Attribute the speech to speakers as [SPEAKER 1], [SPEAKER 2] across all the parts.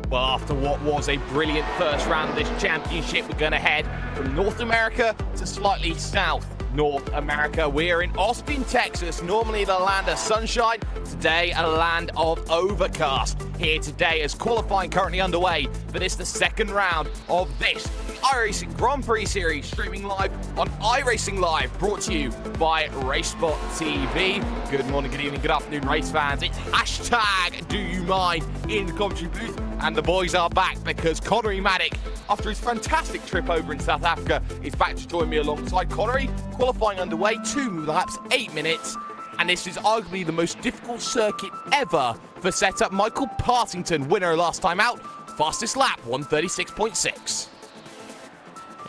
[SPEAKER 1] Well, after what was a brilliant first round of this championship, we're going to head from North America to slightly south North America. We're in Austin, Texas, normally the land of sunshine, today a land of overcast. Here today as qualifying currently underway for the second round of this iRacing Grand Prix Series, streaming live on iRacing Live, brought to you by RaceSpot TV. Good morning, good evening, good afternoon, race fans. It's hashtag Do You Mind in the commentary booth, and the boys are back because Connery Maddock, after his fantastic trip over in South Africa, is back to join me alongside Connery. Qualifying underway, 2 laps, 8 minutes. And this is arguably the most difficult circuit ever for setup. Michael Partington, winner last time out, fastest lap, 136.6.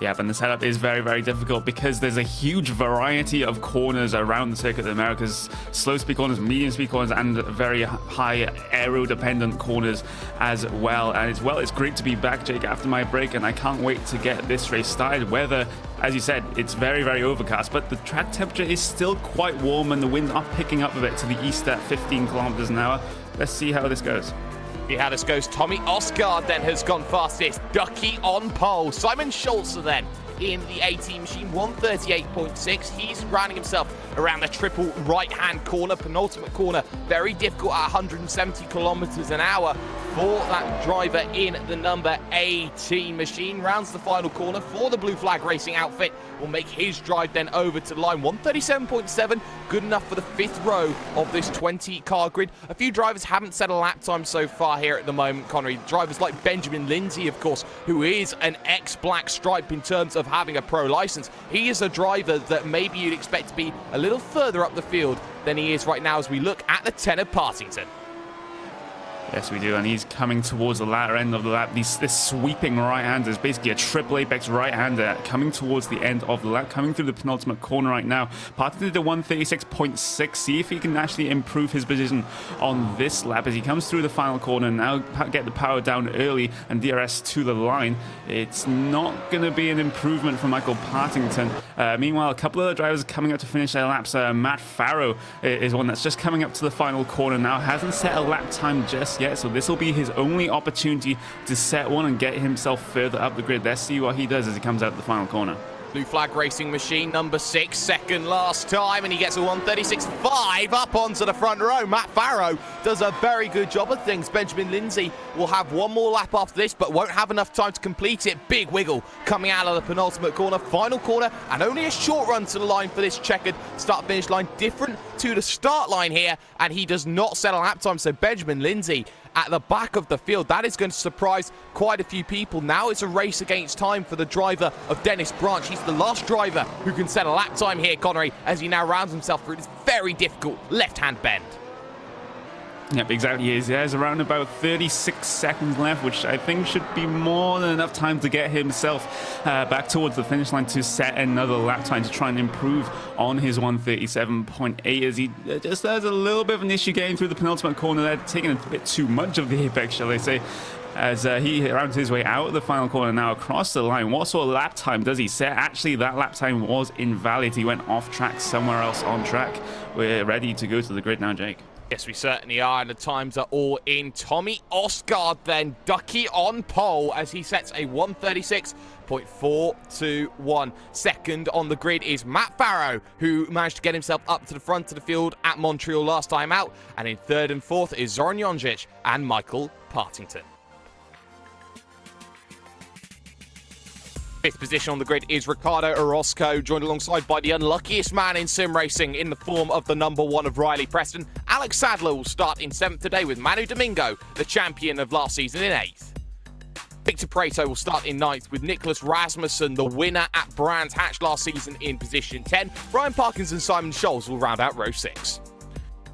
[SPEAKER 2] Yeah, and the setup is very, very difficult because there's a huge variety of corners around the Circuit of the Americas. Slow speed corners, medium speed corners, and very high aero-dependent corners as well. And it's great to be back, Jake, after my break, and I can't wait to get this race started. Weather, as you said, it's very, very overcast, but the track temperature is still quite warm and the winds are picking up a bit to the east at 15 kilometers an hour. Let's see how this goes.
[SPEAKER 1] See how this goes. Tommy Osgaard then has gone fastest. Ducky on pole. Simon Schulze then in the 18 machine, 138.6. He's rounding himself around the triple right-hand corner, penultimate corner. Very difficult at 170 kilometers an hour for that driver in the number 18 machine. Rounds the final corner for the Blue Flag Racing outfit. Will make his drive then over to the line. 137.7, good enough for the 5th row of this 20-car grid. A few drivers haven't set a lap time so far here at the moment, Connery. Drivers like Benjamin Lindsay, of course, who is an ex-Black Stripe in terms of having a pro license. He is a driver that maybe you'd expect to be a little further up the field than he is right now as we look at the 10 of Partington.
[SPEAKER 2] Yes, we do, and he's coming towards the latter end of the lap. This sweeping right-hander is basically a triple apex right-hander coming towards the end of the lap, coming through the penultimate corner right now. Partington did a 136.6. See if he can actually improve his position on this lap as he comes through the final corner. Now get the power down early and DRS to the line. It's not going to be an improvement for Michael Partington. Meanwhile, a couple of the drivers coming up to finish their laps. Matt Farrow is one that's just coming up to the final corner now. Hasn't set a lap time just yet, so this will be his only opportunity to set one and get himself further up the grid. Let's see what he does as he comes out the final corner.
[SPEAKER 1] Blue Flag Racing machine, number 6, second last time, and he gets a 136.5 up onto the front row. Matt Farrow does a very good job of things. Benjamin Lindsay will have one more lap after this, but won't have enough time to complete it. Big wiggle coming out of the penultimate corner, final corner, and only a short run to the line for this checkered start-finish line. Different to the start line here, and he does not set a lap time, so Benjamin Lindsay at the back of the field. That is going to surprise quite a few people. Now it's a race against time for the driver of Dennis Branch. He's the last driver who can set a lap time here, Connery, as he now rounds himself through this very difficult left-hand bend.
[SPEAKER 2] Yep, exactly. He has around about 36 seconds left, which I think should be more than enough time to get himself back towards the finish line to set another lap time to try and improve on his 137.8 as he just has a little bit of an issue getting through the penultimate corner there, taking a bit too much of the apex, shall I say, as he rounds his way out of the final corner now across the line. What sort of lap time does he set? Actually, that lap time was invalid. He went off track somewhere else on track. We're ready to go to the grid now, Jake.
[SPEAKER 1] Yes, we certainly are, and the times are all in. Tommy Osgaard then, Ducky on pole as he sets a 136.421. Second on the grid is Matt Farrow, who managed to get himself up to the front of the field at Montreal last time out. And in third and fourth is Zoran Jonjic and Michael Partington. Fifth position on the grid is Ricardo Orozco, joined alongside by the unluckiest man in sim racing in the form of the number 1 of Riley Preston. Alex Sadler will start in 7th today with Manu Domingo, the champion of last season, in 8th. Victor Pareto will start in 9th with Nicholas Rasmussen, the winner at Brands Hatch last season, in position 10. Brian Parkins and Simon Scholes will round out row 6.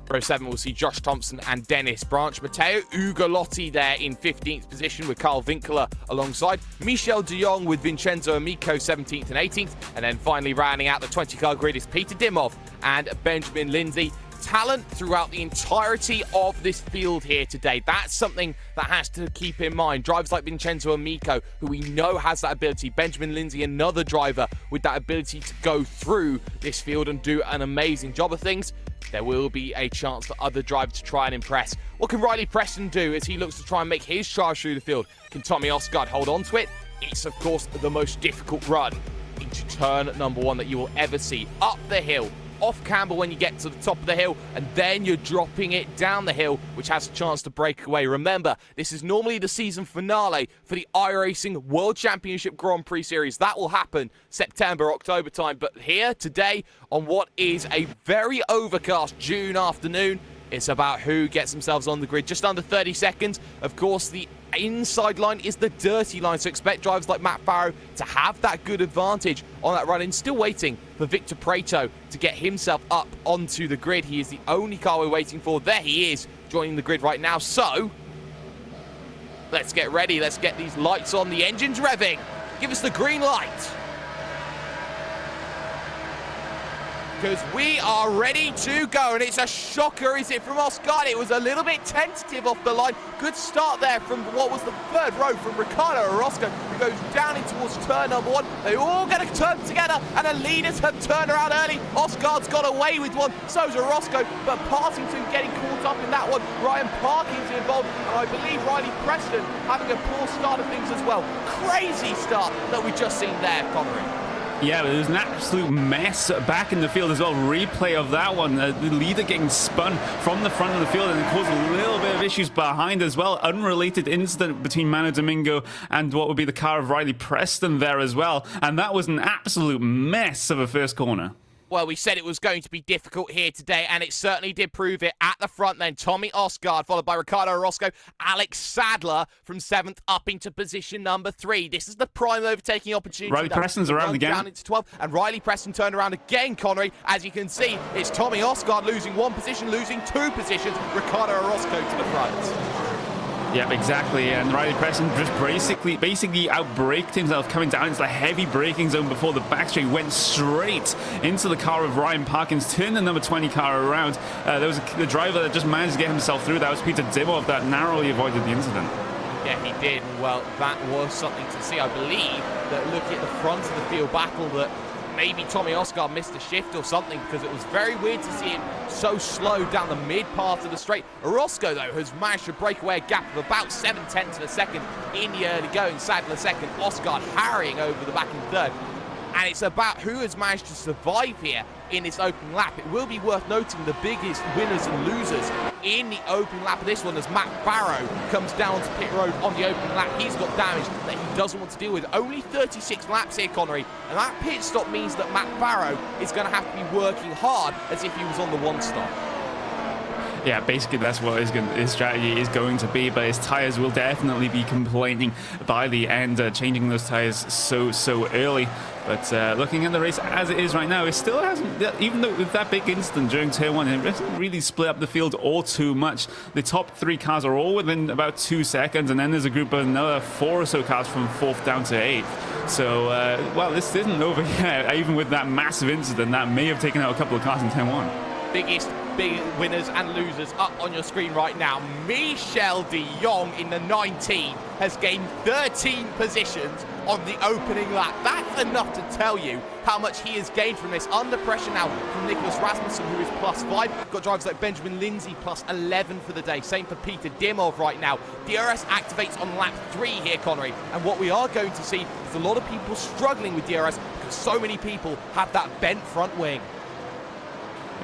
[SPEAKER 1] Row 7 will see Josh Thompson and Dennis Branch. Matteo Ugolotti there in 15th position with Carl Winkler alongside. Michel de Jong with Vincenzo Amico 17th and 18th. And then finally rounding out the 20-car grid is Peter Dimov and Benjamin Lindsay. Talent throughout the entirety of this field here today. That's something that has to keep in mind. Drivers like Vincenzo Amico, who we know has that ability. Benjamin Lindsay, another driver with that ability to go through this field and do an amazing job of things. there will be a chance for other drivers to try and impress. What can Riley Preston do as he looks to try and make his charge through the field? Can Tommy Osgaard hold on to it? It's, of course, the most difficult run into turn number 1 that you will ever see. Up the hill, off camber when you get to the top of the hill, and then you're dropping it down the hill, which has a chance to break away. Remember, this is normally the season finale for the iRacing World Championship Grand Prix Series. That will happen September, October time. But here, today, on what is a very overcast June afternoon, it's about who gets themselves on the grid. Just under 30 seconds. Of course, the inside line is the dirty line, so expect drivers like Matt Farrow to have that good advantage on that run-in. Still waiting for Victor Prato to get himself up onto the grid. He is the only car we're waiting for. There he is, joining the grid right now. So, let's get ready. Let's get these lights on. The engine's revving. Give us the green light. Because we are ready to go, and it's a shocker, is it, from Osgaard? It was a little bit tentative off the line. Good start there from what was the third row from Ricardo Orozco, who goes down in towards turn number 1. They all get a turn together, and the leaders have turned around early. Osgaard's got away with one, so's Orozco, but Partington getting caught up in that one. Ryan Parking's involved, and I believe Riley Preston having a poor start of things as well. Crazy start that we just seen there, Connery.
[SPEAKER 2] Yeah, but it was an absolute mess back in the field as well. Replay of that one. The leader getting spun from the front of the field, and it caused a little bit of issues behind as well. Unrelated incident between Mano Domingo and what would be the car of Riley Preston there as well. And that was an absolute mess of a first corner.
[SPEAKER 1] Well, we said it was going to be difficult here today, and it certainly did prove it. At the front then, Tommy Osgaard, followed by Ricardo Orozco. Alex Sadler from 7th up into position number 3. This is the prime overtaking opportunity.
[SPEAKER 2] Riley Preston's around again.
[SPEAKER 1] Down into 12, and Riley Preston turned around again, Connery. As you can see, it's Tommy Osgaard losing 1 position, losing 2 positions. Ricardo Orozco to the front.
[SPEAKER 2] Yep, exactly, and Riley Preston just basically outbraked himself, coming down into the heavy braking zone before the backstreet, went straight into the car of Ryan Parkins, turned the number 20 car around. There was the driver that just managed to get himself through. That was Peter Dimov that narrowly avoided the incident.
[SPEAKER 1] Yeah, he did. Well, that was something to see. I believe that looking at the front of the field battle, that maybe Tommy Osgaard missed a shift or something, because it was very weird to see him so slow down the mid part of the straight. Orozco, though, has managed to break away a gap of about 7/10 of a second in the early going. Sadler second, Osgaard harrying over the back in third. And it's about who has managed to survive here in this opening lap. It will be worth noting the biggest winners and losers in the opening lap of this one, as Matt Farrow comes down to pit road on the opening lap. He's got damage that he doesn't want to deal with. Only 36 laps here, Connery, and that pit stop means that Matt Farrow is going to have to be working hard as if he was on the 1 stop.
[SPEAKER 2] Yeah, basically that's what his strategy is going to be, but his tires will definitely be complaining by the end, changing those tires so early. But looking at the race as it is right now, it still hasn't, even though with that big incident during Turn 1, it hasn't really split up the field all too much. The top 3 cars are all within about 2 seconds, and then there's a group of another 4 or so cars from 4th down to 8th. So, well, this isn't over yet, even with that massive incident that may have taken out a couple of cars in Turn 1.
[SPEAKER 1] Biggest big winners and losers up on your screen right now. Michel de Jong in the 19 has gained 13 positions on the opening lap. That's enough to tell you how much he has gained from this. Under pressure now from Nicholas Rasmussen, who is +5. Got drivers like Benjamin Lindsay +11 for the day. Same for Peter Dimov right now. DRS activates on lap 3 here, Connery. And what we are going to see is a lot of people struggling with DRS because so many people have that bent front wing.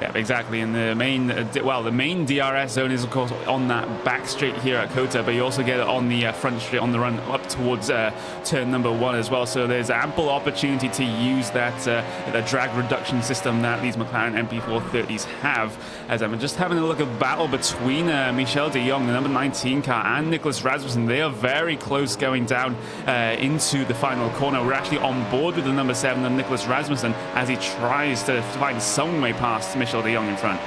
[SPEAKER 2] Yeah, exactly. And the main, the main DRS zone is, of course, on that back straight here at COTA, but you also get it on the front straight on the run up towards turn number 1 as well. So there's ample opportunity to use that drag reduction system that these McLaren MP430s have. As I'm just having a look at battle between Michel de Jong, the number 19 car, and Nicholas Rasmussen. They are very close going down into the final corner. We're actually on board with the number 7, and Nicholas Rasmussen, as he tries to find some way past Michel de Jong in front.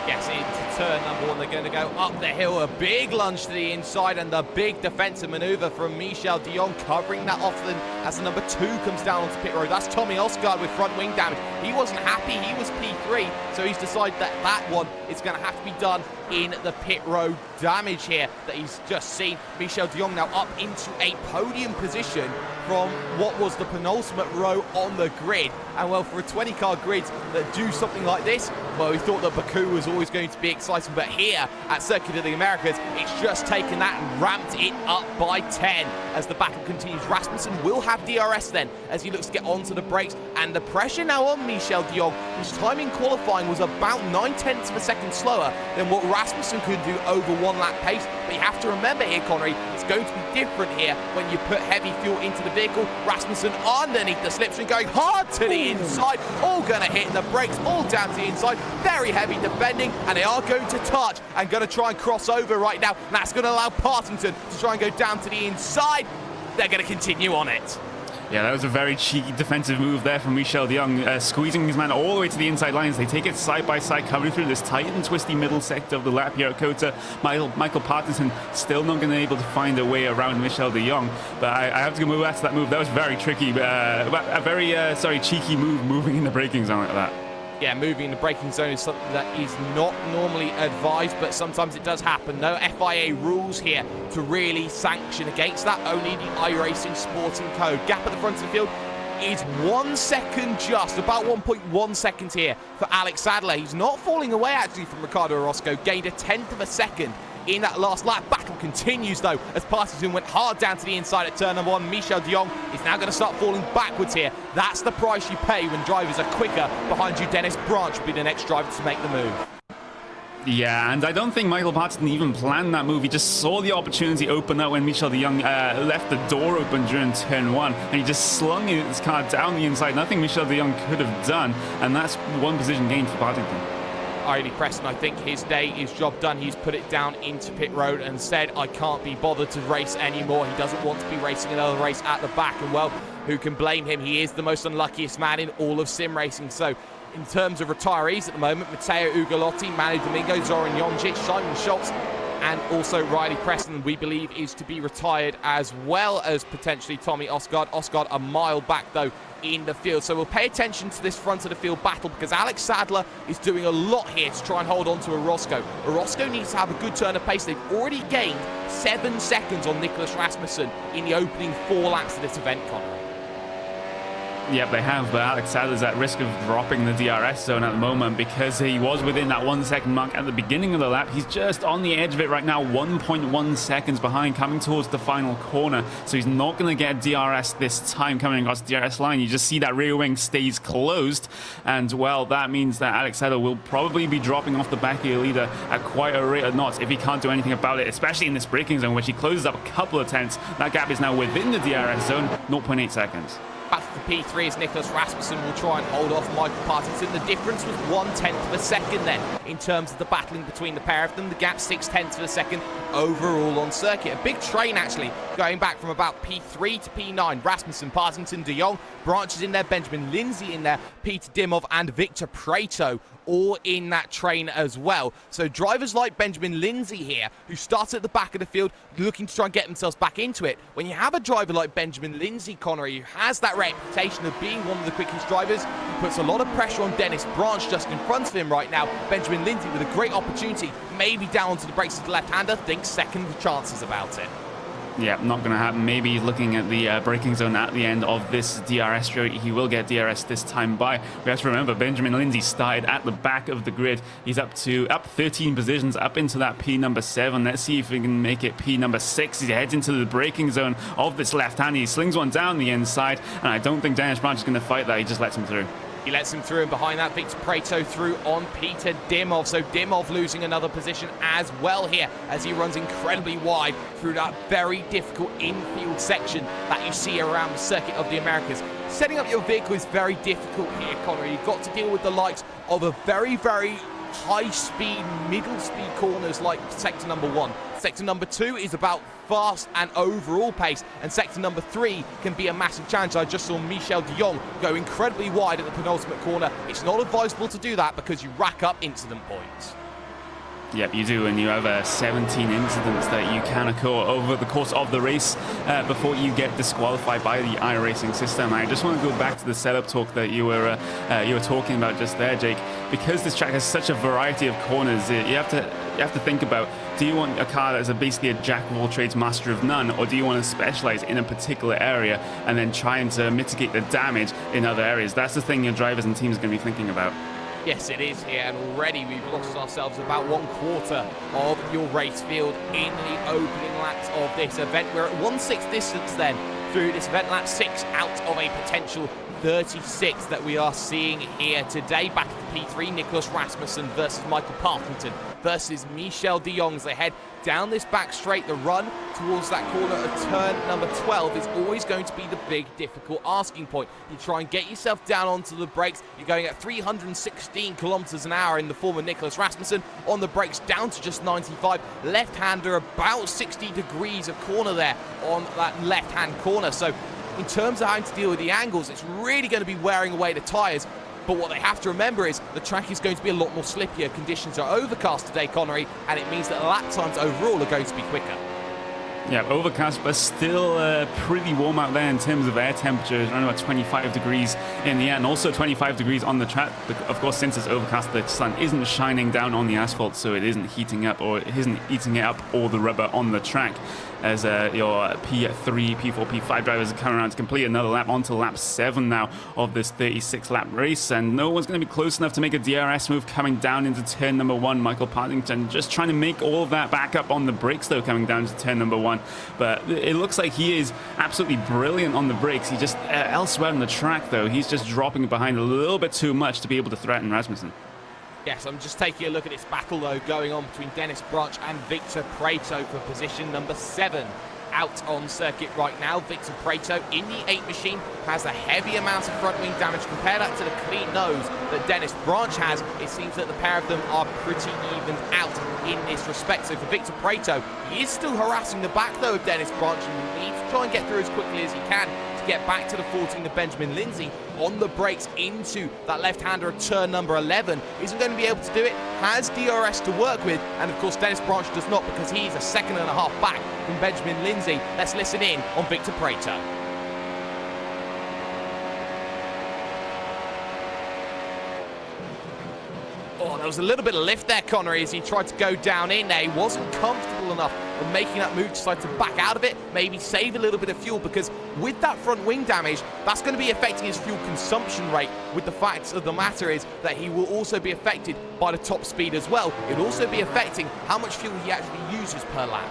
[SPEAKER 1] Yes, into turn number 1, they're going to go up the hill, a big lunge to the inside, and the big defensive maneuver from Michel de Jong, covering that off then as the number 2 comes down onto pit road. That's Tommy Osgaard with front wing damage. He wasn't happy, he was P3, so he's decided that that one is going to have to be done in the pit road damage here that he's just seen. Michel de Jong now up into a podium position from what was the penultimate row on the grid. And well, for a 20-car grid that do something like this, well, we thought that Baku was always going to be exciting, but here at Circuit of the Americas, it's just taken that and ramped it up by 10 as the battle continues. Rasmussen will have DRS then as he looks to get onto the brakes, and the pressure now on Michel de Jong, whose time in qualifying was about 9/10 of a second slower than what Rasmussen could do over one lap pace. But you have to remember here, Connery, it's going to be different here when you put heavy fuel into the vehicle. Rasmussen underneath the slipstream, going hard to the inside, all going to hit the brakes, all down to the inside, very heavy defending, and they are going to touch and going to try and cross over right now. And that's going to allow Partington to try and go down to the inside. They're going to continue on it.
[SPEAKER 2] Yeah, that was a very cheeky defensive move there from Michel de Jong, squeezing his man all the way to the inside lines. They take it side by side, covering through this tight and twisty middle sector of the lap here at COTA. Michael Partinson still not going to be able to find a way around Michel de Jong. But I have to go move back to that move. That was very tricky, but a very cheeky move, moving in the braking zone like that.
[SPEAKER 1] Yeah, moving in the braking zone is something that is not normally advised, but sometimes it does happen. No FIA rules here to really sanction against that. Only the iRacing Sporting Code. Gap at the front of the field is 1 second just, about 1.1 seconds here for Alex Sadler. He's not falling away actually from Ricardo Orozco, gained a 10th of a second in that last lap. Battle continues though as Partington went hard down to the inside at turn number 1. Michel de Jong is now going to start falling backwards here. That's the price you pay when drivers are quicker. Behind you, Dennis Branch will be the next driver to make the move.
[SPEAKER 2] Yeah, and I don't think Michael Partington even planned that move. He just saw the opportunity open up when Michel de Jong left the door open during turn 1, and he just slung his car down the inside. Nothing Michel de Jong could have done, and that's one position gained for Partington.
[SPEAKER 1] Riley Preston, I think his day is job done. He's put it down into pit road and said, I can't be bothered to race anymore. He doesn't want to be racing another race at the back, and well, who can blame him? He is the most unluckiest man in all of sim racing. So in terms of retirees at the moment, Matteo Ugolotti, Manu Domingo, Zoran Jonjic, Simon Schultz, and also Riley Preston, we believe, is to be retired, as well as potentially Tommy Osgaard. Osgaard a mile back, though, in the field. So we'll pay attention to this front of the field battle, because Alex Sadler is doing a lot here to try and hold on to Orozco. Orozco needs to have a good turn of pace. They've already gained 7 seconds on Nicholas Rasmussen in the opening 4 laps of this event, Conor.
[SPEAKER 2] Yep, they have, but Alex Sadler's at risk of dropping the DRS zone at the moment because he was within that 1 second mark at the beginning of the lap. He's just on the edge of it right now, 1.1 seconds behind, coming towards the final corner. So he's not going to get DRS this time coming across the DRS line. You just see that rear wing stays closed, and well, that means that Alex Sadler will probably be dropping off the back of the leader at quite a rate of knots if he can't do anything about it, especially in this braking zone, which he closes up a couple of tenths. That gap is now within the DRS zone, 0.8 seconds.
[SPEAKER 1] Back to P3 as Nicholas Rasmussen will try and hold off Michael Partington. The difference was 1/10 of a second then in terms of the battling between the pair of them. The gap 6/10 of a second overall on circuit. A big train actually going back from about P3 to P9. Rasmussen, Partington, de Jong, Branches in there, Benjamin Lindsay in there, Peter Dimov and Victor Prato all in that train as well. So drivers like Benjamin Lindsay here, who started at the back of the field looking to try and get themselves back into it. When you have a driver like Benjamin Lindsay, Connery, who has that reputation of being one of the quickest drivers, he puts a lot of pressure on Dennis Branch just in front of him right now. Benjamin Lindsay with a great opportunity, maybe down onto the brakes of the left-hander, thinks second chances about it.
[SPEAKER 2] Yeah, not going to happen. Maybe looking at the braking zone at the end of this DRS show, he will get DRS this time by. We have to remember Benjamin Lindsay started at the back of the grid. He's up 13 positions, up into that P number 7. Let's see if we can make it P number 6. He heads into the braking zone of this left hand. He slings one down the inside, and I don't think Dennis Branch is going to fight that. He just lets him through.
[SPEAKER 1] He lets him through, and behind that, Victor Prato through on Peter Dimov. So Dimov losing another position as well here as he runs incredibly wide through that very difficult infield section that you see around the Circuit of the Americas. Setting up your vehicle is very difficult here, Conor. You've got to deal with the likes of a very, very high-speed, middle-speed corners like sector number 1. Sector number 2 is about fast and overall pace, and sector number 3 can be a massive challenge. I just saw Michel de Jong go incredibly wide at the penultimate corner. It's not advisable to do that because you rack up incident points.
[SPEAKER 2] Yep, you do, and you have 17 incidents that you can occur over the course of the race before you get disqualified by the iRacing system. I just want to go back to the setup talk that you were talking about just there, Jake. Because this track has such a variety of corners, you have to you have to think about, do you want a car that's basically a jack of all trades, master of none, or do you want to specialize in a particular area and then trying to mitigate the damage in other areas? That's the thing your drivers and teams are going to be thinking about.
[SPEAKER 1] Yes, it is here, and already we've lost ourselves about 1/4 of your race field in the opening laps of this event. We're at 1/6 distance then through this event, lap 6 out of a potential 36 that we are seeing here today. Back to P3, Nicholas Rasmussen versus Michael Partington versus Michel de Jong as they head down this back straight. The run towards that corner of turn number 12 is always going to be the big, difficult asking point. You try and get yourself down onto the brakes. You're going at 316 kilometers an hour in the form of Nicholas Rasmussen. On the brakes, down to just 95. Left-hander, about 60 degrees of corner there on that left-hand corner. So in terms of having to deal with the angles, it's really going to be wearing away the tyres. But what they have to remember is the track is going to be a lot more slippier. Conditions are overcast today, Connery, and it means that lap times overall are going to be quicker.
[SPEAKER 2] Yeah, overcast, but still pretty warm out there in terms of air temperatures, around about 25 degrees in the air, and also 25 degrees on the track. Of course, since it's overcast, the sun isn't shining down on the asphalt, so it isn't heating up, or it isn't eating it up all the rubber on the track. As your P3, P4, P5 drivers are coming around to complete another lap, onto lap 7 now of this 36-lap race, and no one's going to be close enough to make a DRS move coming down into turn number 1. Michael Partington just trying to make all of that back up on the brakes, though, coming down to turn number 1. But it looks like he is absolutely brilliant on the brakes. He just, elsewhere on the track, though, he's just dropping behind a little bit too much to be able to threaten Rasmussen.
[SPEAKER 1] Yes, I'm just taking a look at this battle, though, going on between Dennis Branch and Victor Prieto for position number 7 out on circuit right now. Victor Prieto in the 8 machine has a heavy amount of front wing damage. Compare that to the clean nose that Dennis Branch has. It seems that the pair of them are pretty evened out in this respect. So for Victor Prieto, he is still harassing the back, though, of Dennis Branch, and needs to try and get through as quickly as he can to get back to the 14 of Benjamin Lindsay on the brakes into that left-hander at turn number 11. Isn't going to be able to do it, has DRS to work with, and of course Dennis Branch does not, because he's a second and a half back from Benjamin Lindsay. Let's listen in on Victor Prieto. Oh, there was a little bit of lift there, Connery, as he tried to go down in there. He wasn't comfortable enough with making that move, decided to back out of it, maybe save a little bit of fuel, because with that front wing damage, that's going to be affecting his fuel consumption rate. With the fact of the matter is that he will also be affected by the top speed as well. It will also be affecting how much fuel he actually uses per lap.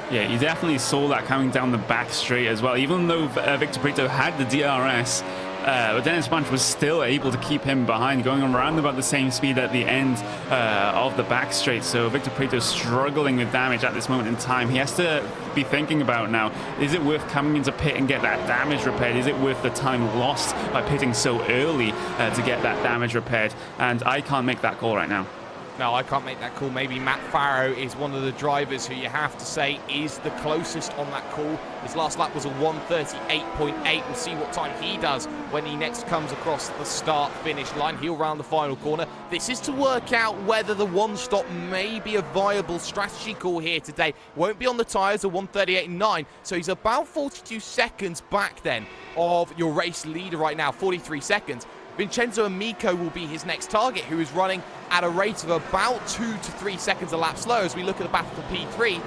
[SPEAKER 2] Yeah, you definitely saw that coming down the back straight as well. Even though Victor Prieto had the DRS, but Dennis Branch was still able to keep him behind, going around about the same speed at the end of the back straight. So Victor Prieto struggling with damage at this moment in time. He has to be thinking about now, is it worth coming into pit and get that damage repaired? Is it worth the time lost by pitting so early to get that damage repaired? And I can't make that call right now.
[SPEAKER 1] No, I can't make that call. Maybe Matt Farrow is one of the drivers who you have to say is the closest on that call. His last lap was a 1:38.8. We'll see what time he does when he next comes across the start-finish line. He'll round the final corner. This is to work out whether the one-stop may be a viable strategy call here today. Won't be on the tyres, a 1:38.9. So he's about 42 seconds back then of your race leader right now, 43 seconds. Vincenzo Amico will be his next target, who is running at a rate of about 2 to 3 seconds a lap slow. As we look at the battle for P3,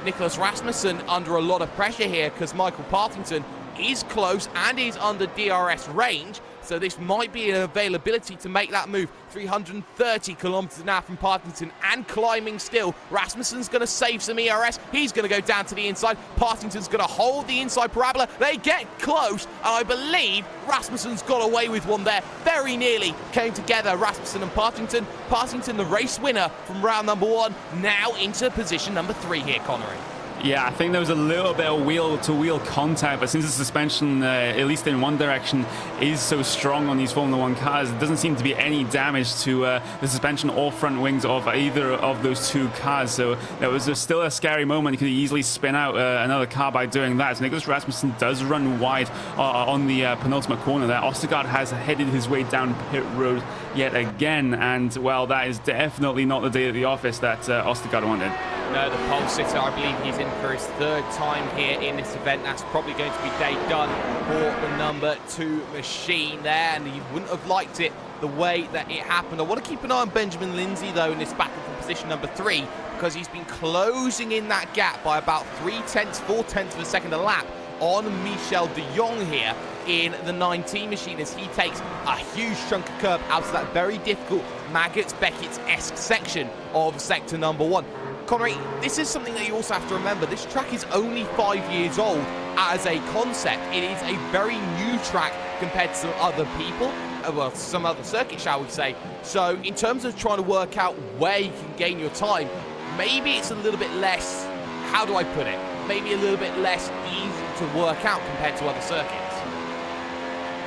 [SPEAKER 1] Nicholas Rasmussen under a lot of pressure here because Michael Partington is close and is under DRS range. So this might be an availability to make that move. 330 kilometers an hour from Partington and climbing still. Rasmussen's going to save some ERS. He's going to go down to the inside. Partington's going to hold the inside parabola. They get close, and I believe Rasmussen's got away with one there. Very nearly came together, Rasmussen and Partington. Partington, the race winner from round number 1, now into position number 3 here, Connery.
[SPEAKER 2] Yeah, I think there was a little bit of wheel-to-wheel contact, but since the suspension, at least in one direction, is so strong on these Formula 1 cars, there doesn't seem to be any damage to the suspension or front wings of either of those two cars. So there was still a scary moment. He could easily spin out another car by doing that. So Nicholas Rasmussen does run wide on the penultimate corner there. Ostergaard has headed his way down pit road yet again, and, well, that is definitely not the day at the office that Ostergaard wanted.
[SPEAKER 1] No, the pole sitter, I believe he's in for his 3rd time here in this event. That's probably going to be day done for the number 2 machine there, and he wouldn't have liked it the way that it happened. I want to keep an eye on Benjamin Lindsay, though, in this battle for position number 3, because he's been closing in that gap by about 3/10, 4/10 of a second a lap on Michel de Jong here in the 19 machine, as he takes a huge chunk of curb out of that very difficult Maggots-Beckett's-esque section of sector number 1. Connery, this is something that you also have to remember. This track is only 5 years old as a concept. It is a very new track compared to some other people, well, some other circuits, shall we say. So in terms of trying to work out where you can gain your time, maybe it's a little bit less, how do I put it? Maybe a little bit less easy to work out compared to other circuits.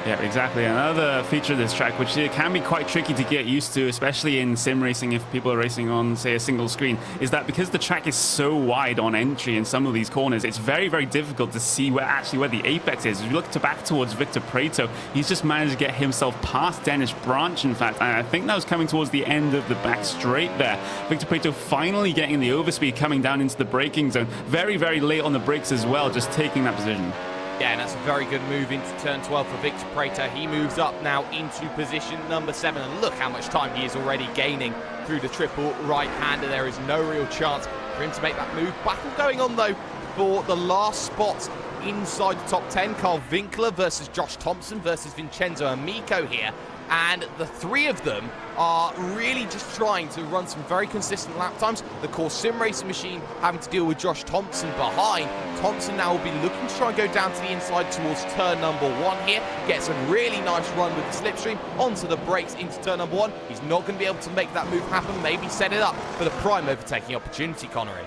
[SPEAKER 2] Yeah, exactly. Another feature of this track, which can be quite tricky to get used to, especially in sim racing if people are racing on, say, a single screen, is that because the track is so wide on entry in some of these corners, it's very, very difficult to see where the apex is. If you look back towards Victor Prieto, he's just managed to get himself past Dennis Branch, in fact, and I think that was coming towards the end of the back straight there. Victor Prieto finally getting the overspeed coming down into the braking zone. Very, very late on the brakes as well, just taking that position.
[SPEAKER 1] Yeah, and that's a very good move into turn 12 for Victor Prieto. He moves up now into position number 7, and look how much time he is already gaining through the triple right-hander. There is no real chance for him to make that move. Battle going on, though, for the last spots inside the top 10. Carl Winkler versus Josh Thompson versus Vincenzo Amico here. And the three of them are really just trying to run some very consistent lap times. The core sim racing machine having to deal with Josh Thompson behind. Thompson now will be looking to try and go down to the inside towards turn number 1 here. Gets a really nice run with the slipstream onto the brakes into turn number 1. He's not going to be able to make that move happen. Maybe set it up for the prime overtaking opportunity, Connery.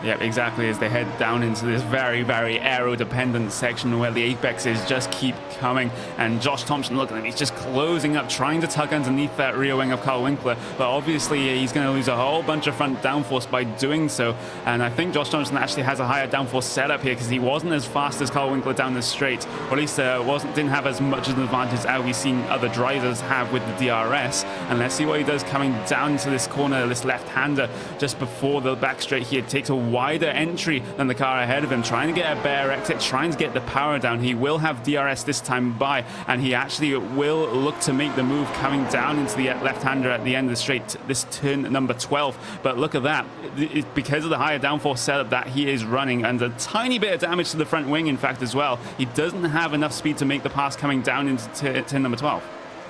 [SPEAKER 2] Yeah, exactly, as they head down into this very, very aero-dependent section where the apexes just keep coming, and Josh Thompson, look at him, he's just closing up, trying to tug underneath that rear wing of Carl Winkler, but obviously he's going to lose a whole bunch of front downforce by doing so, and I think Josh Thompson actually has a higher downforce setup here because he wasn't as fast as Carl Winkler down the straight, or at least didn't have as much of an advantage as we've seen other drivers have with the DRS, and let's see what he does coming down into this corner, this left-hander, just before the back straight here. Takes a wider entry than the car ahead of him, trying to get a bare exit, trying to get the power down. He will have DRS this time by, and he actually will look to make the move coming down into the left-hander at the end of the straight, this turn number 12. But look at that, because of the higher downforce setup that he is running, and a tiny bit of damage to the front wing, in fact, as well, he doesn't have enough speed to make the pass coming down into turn number 12.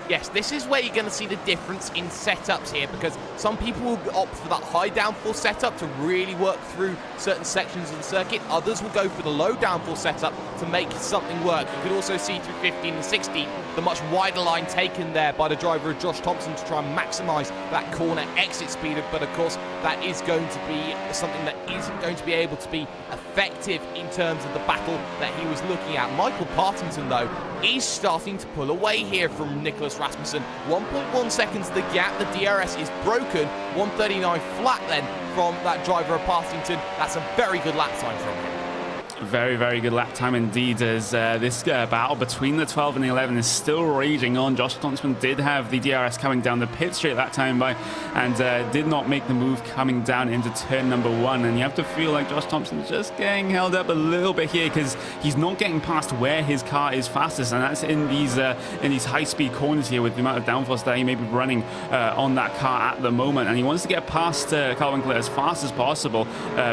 [SPEAKER 1] Yes, this is where you're going to see the difference in setups here, because some people will opt for that high downforce setup to really work through certain sections of the circuit. Others will go for the low downforce setup to make something work. You could also see through 15 and 16 the much wider line taken there by the driver of Josh Thompson to try and maximise that corner exit speed. But of course, that is going to be something that isn't going to be able to be effective in terms of the battle that he was looking at. Michael Partington, though, is starting to pull away here from Nicholas Rasmussen. 1.1 seconds the gap. The DRS is broken. 1:39 flat then from that driver of Partington. That's a very good lap time from him.
[SPEAKER 2] Very, very good lap time indeed, as this battle between the 12 and the 11 is still raging on. Josh Thompson did have the DRS coming down the pit straight that time by, and did not make the move coming down into turn number 1. And you have to feel like Josh Thompson's just getting held up a little bit here because he's not getting past where his car is fastest, and that's in these high-speed corners here with the amount of downforce that he may be running on that car at the moment. And he wants to get past Carl Winkler as fast as possible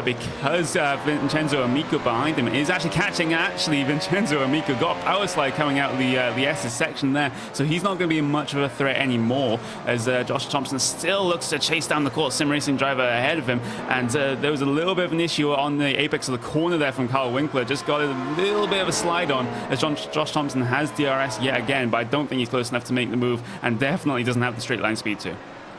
[SPEAKER 2] because Vincenzo Amico behind him is actually catching. Vincenzo Amico got a power slide coming out of the S's section there, so he's not going to be much of a threat anymore, as Josh Thompson still looks to chase down the court sim racing driver ahead of him. And there was a little bit of an issue on the apex of the corner there from Carl Winkler, just got a little bit of a slide on, as Josh Thompson has DRS yet again, but I don't think he's close enough to make the move, and definitely doesn't have the straight line speed to.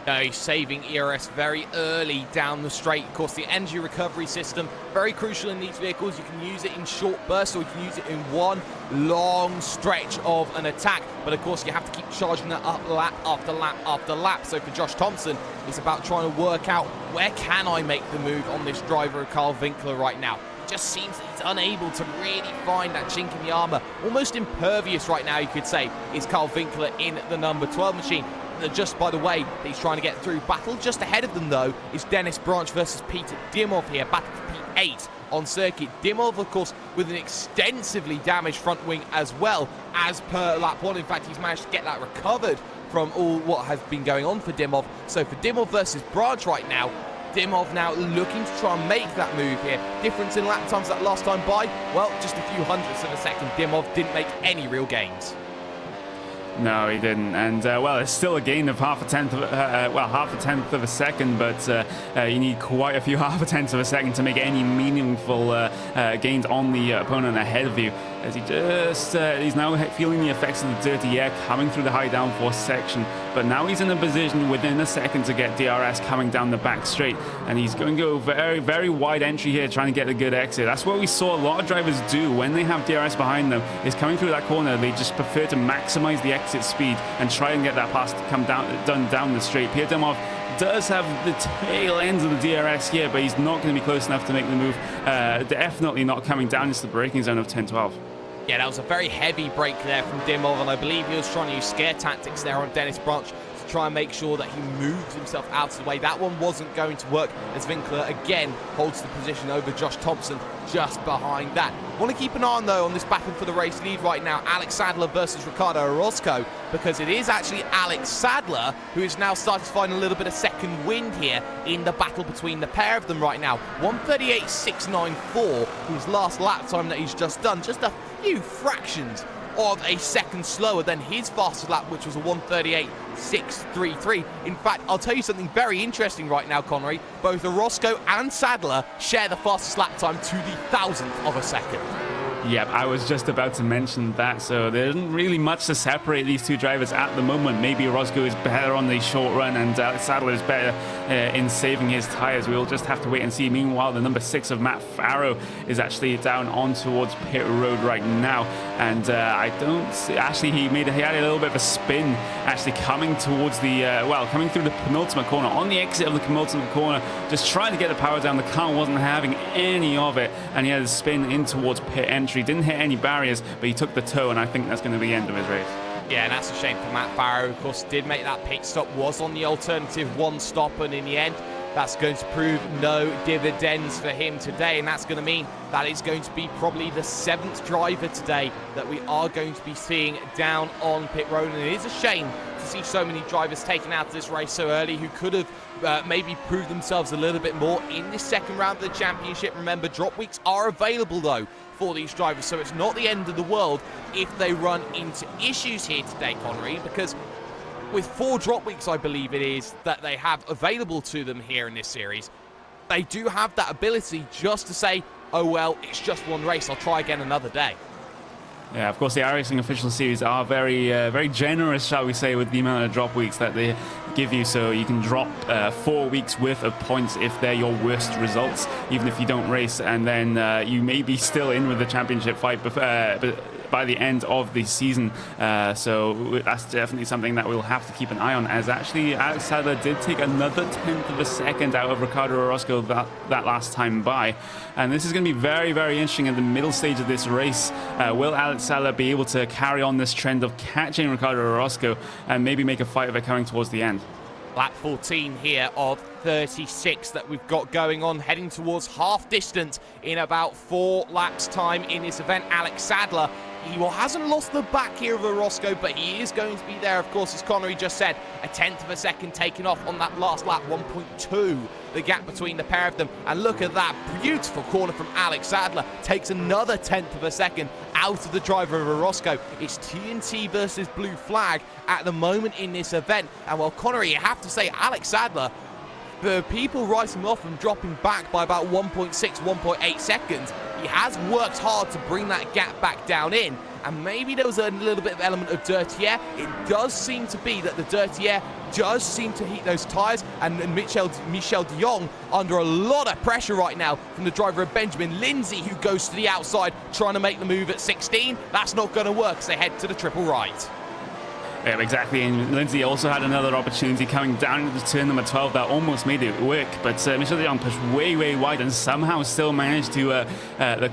[SPEAKER 1] No, he's saving ERS very early down the straight. Of course, the energy recovery system, very crucial in these vehicles. You can use it in short bursts, or you can use it in one long stretch of an attack. But of course, you have to keep charging that up lap after lap after lap. So for Josh Thompson, it's about trying to work out, where can I make the move on this driver of Carl Winkler right now? It just seems that he's unable to really find that chink in the armor. Almost impervious right now, you could say, is Carl Winkler in the number 12 machine. Just by the way that he's trying to get through. Battle just ahead of them, though, is Dennis Branch versus Peter Dimov here. Battle for P8 on circuit. Dimov, of course, with an extensively damaged front wing as well as per lap 1. In fact, he's managed to get that recovered from all what has been going on for Dimov. So for Dimov versus Branch right now, Dimov now looking to try and make that move here. Difference in lap times that last time by, well, just a few hundredths of a second. Dimov didn't make any real gains.
[SPEAKER 2] No, he didn't, and well, it's still a gain of half a tenth of a second, but you need quite a few half a tenths of a second to make any meaningful gains on the opponent ahead of you. As he's now feeling the effects of the dirty air coming through the high downforce section, but now he's in a position within a second to get DRS coming down the back straight, and he's going to go very, very wide entry here, trying to get a good exit. That's what we saw a lot of drivers do when they have DRS behind them, is coming through that corner. They just prefer to maximize the exit speed and try and get that pass to come done down the straight. Pierre Dimov does have the tail ends of the DRS here, but he's not going to be close enough to make the move. Definitely not coming down into the braking zone of 10-12.
[SPEAKER 1] Yeah, that was a very heavy break there from Dimov, and I believe he was trying to use scare tactics there on Dennis Branch to try and make sure that he moves himself out of the way. That one wasn't going to work, as Winkler again holds the position over Josh Thompson just behind that. Want to keep an eye on, though, on this battle for the race lead right now, Alex Sadler versus Ricardo Orozco, because it is actually Alex Sadler who is now starting to find a little bit of second wind here in the battle between the pair of them right now. 1:38.694, his last lap time that he's just done, just a few fractions of a second slower than his fastest lap, which was a 1:38.633. In fact, I'll tell you something very interesting right now, Connery. Both Orozco and Sadler share the fastest lap time to the thousandth of a second.
[SPEAKER 2] Yep, I was just about to mention that, so there isn't really much to separate these two drivers at the moment. Maybe Orozco is better on the short run and Sadler is better in saving his tyres. We'll just have to wait and see. Meanwhile, the number 6 of Matt Farrow is actually down on towards pit road right now, and I don't see, actually he had a little bit of a spin actually coming towards the coming through the penultimate corner, on the exit of the penultimate corner, just trying to get the power down. The car wasn't having any of it, and he had a spin in towards pit entry. Didn't hit any barriers, but he took the toe, and I think that's going to be the end of his race.
[SPEAKER 1] Yeah, and that's a shame for Matt Farrow. Of course, did make that pit stop, was on the alternative one stop, and in the end, that's going to prove no dividends for him today, and that's going to mean that it's going to be probably the 7th driver today that we are going to be seeing down on pit road, and it is a shame to see so many drivers taken out of this race so early who could have maybe proved themselves a little bit more in this second round of the championship. Remember, drop weeks are available, though, for these drivers, so it's not the end of the world if they run into issues here today, Connery, because with 4 drop weeks, I believe it is, that they have available to them here in this series, they do have that ability just to say, oh well, it's just one race, I'll try again another day.
[SPEAKER 2] Yeah, of course, the iRacing official series are very, very generous, shall we say, with the amount of drop weeks that they give you. So you can drop 4 weeks worth of points if they're your worst results, even if you don't race, and then you may be still in with the championship fight by the end of the season. So that's definitely something that we'll have to keep an eye on, as actually Alex Sadler did take another 10th of a second out of Ricardo Orozco that last time by. And this is going to be very, very interesting in the middle stage of this race. Will Alex Sadler be able to carry on this trend of catching Ricardo Orozco and maybe make a fight of it coming towards the end?
[SPEAKER 1] Lap 14 here of 36 that we've got going on, heading towards half distance in about 4 laps time in this event. Alex Sadler, he hasn't lost the back here of Orozco, but he is going to be there, of course, as Connery just said, a 10th of a second taken off on that last lap, 1.2 the gap between the pair of them. And look at that beautiful corner from Alex Sadler, takes another 10th of a second out of the driver of Orozco. It's TNT versus Blue Flag at the moment in this event, and while Connery, you have to say, Alex Sadler, the people writing him off and dropping back by about 1.6, 1.8 seconds, he has worked hard to bring that gap back down in, and maybe there was a little bit of element of dirty air. It does seem to be that the dirty air does seem to heat those tyres, and Michel de Jong under a lot of pressure right now from the driver of Benjamin Lindsay, who goes to the outside trying to make the move at 16. That's not going to work as they head to the triple right.
[SPEAKER 2] Yeah, exactly, and Lindsay also had another opportunity coming down into turn number 12 that almost made it work, but Michel de Jong pushed way, way wide and somehow still managed to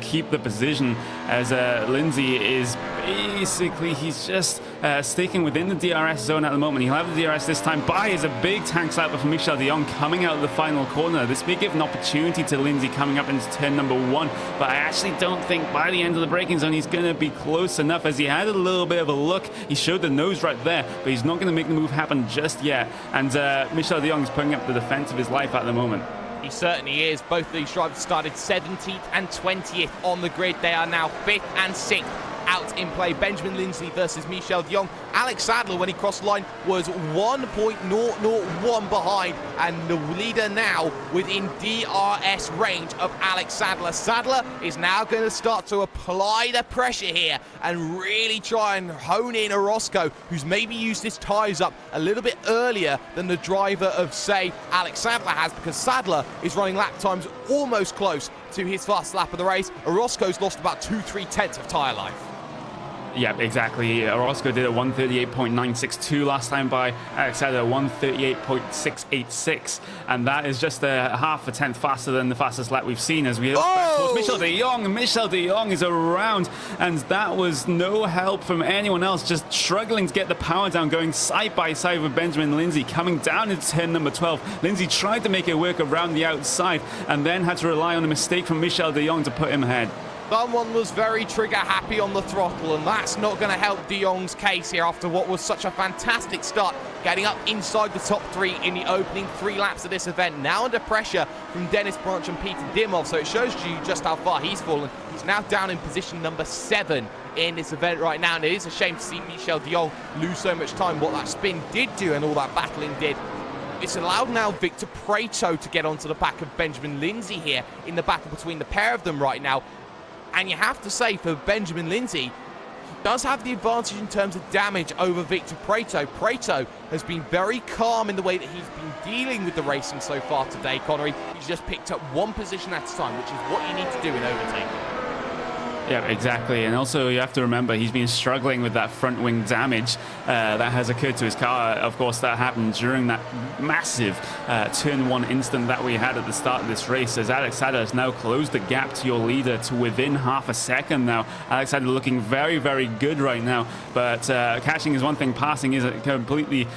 [SPEAKER 2] keep the position, as Lindsay is basically, he's just sticking within the DRS zone at the moment. He'll have the DRS this time. By is a big tank slapper from Michel de Jong coming out of the final corner. This may give an opportunity to Lindsay coming up into turn number 1, but I actually don't think by the end of the braking zone he's going to be close enough, as he had a little bit of a look. He showed the nose right there, but he's not going to make the move happen just yet, and Michel de Jong is putting up the defense of his life at the moment.
[SPEAKER 1] He certainly is. Both of these drivers started 17th and 20th on the grid. They are now 5th and 6th out in play. Benjamin Lindsley versus Michel de Jong. Alex Sadler, when he crossed the line, was 1.001 behind, and the leader now within DRS range of Alex Sadler. Sadler is now going to start to apply the pressure here and really try and hone in Orozco, who's maybe used his tyres up a little bit earlier than the driver of, say, Alex Sadler has, because Sadler is running lap times almost close to his fast lap of the race. Orozco's lost about 2-3 tenths of tyre life.
[SPEAKER 2] Yeah, exactly. Orozco did a 138.962 last time by Alex Sadler, 138.686, and that is just a half a tenth faster than the fastest lap we've seen as we look back towards Michel de Jong. Michel de Jong is around, and that was no help from anyone else, just struggling to get the power down, going side by side with Benjamin Lindsay, coming down into turn number 12. Lindsay tried to make it work around the outside and then had to rely on a mistake from Michel de Jong to put him ahead.
[SPEAKER 1] Someone was very trigger happy on the throttle, and that's not going to help de Jong's case here after what was such a fantastic start, getting up inside the top 3 in the opening 3 laps of this event. Now under pressure from Dennis Branch and Peter Dimov, so it shows you just how far he's fallen. He's now down in position number 7 in this event right now, and it is a shame to see Michel de Jong lose so much time. What that spin did do and all that battling did, it's allowed now Victor Prieto to get onto the back of Benjamin Lindsay here in the battle between the pair of them right now. And you have to say, for Benjamin Lindsay, he does have the advantage in terms of damage over Victor Prieto. Prieto has been very calm in the way that he's been dealing with the racing so far today, Connery. He's just picked up one position at a time, which is what you need to do in overtaking.
[SPEAKER 2] Yeah, exactly. And also you have to remember he's been struggling with that front wing damage that has occurred to his car. Of course, that happened during that massive turn 1 incident that we had at the start of this race, as Alex Sadler has now closed the gap to your leader to within half a second now. Alex Sadler looking very, very good right now, but catching is one thing, passing is a completely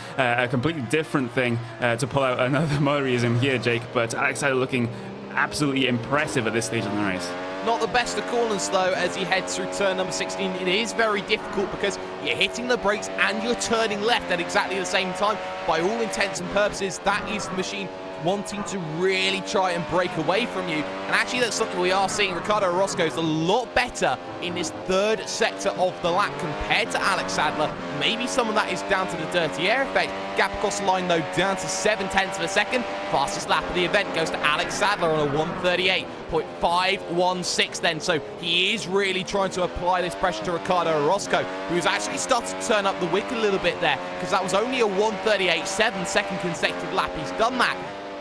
[SPEAKER 2] different thing. To pull out another Murrayism here, Jake, but Alex Sadler looking absolutely impressive at this stage of the race.
[SPEAKER 1] Not the best of corners, though, as he heads through turn number 16. It is very difficult because you're hitting the brakes and you're turning left at exactly the same time. By all intents and purposes, that is the machine wanting to really try and break away from you. And actually, that's something we are seeing. Ricardo Orozco is a lot better in this 3rd sector of the lap compared to Alex Sadler. Maybe some of that is down to the dirty air effect. Gap across the line, though, down to 7 tenths of a second. Fastest lap of the event goes to Alex Sadler on a 138.516 then. So he is really trying to apply this pressure to Ricardo Orozco, who's actually started to turn up the wick a little bit there, because that was only a 138.7 second consecutive lap. He's done that.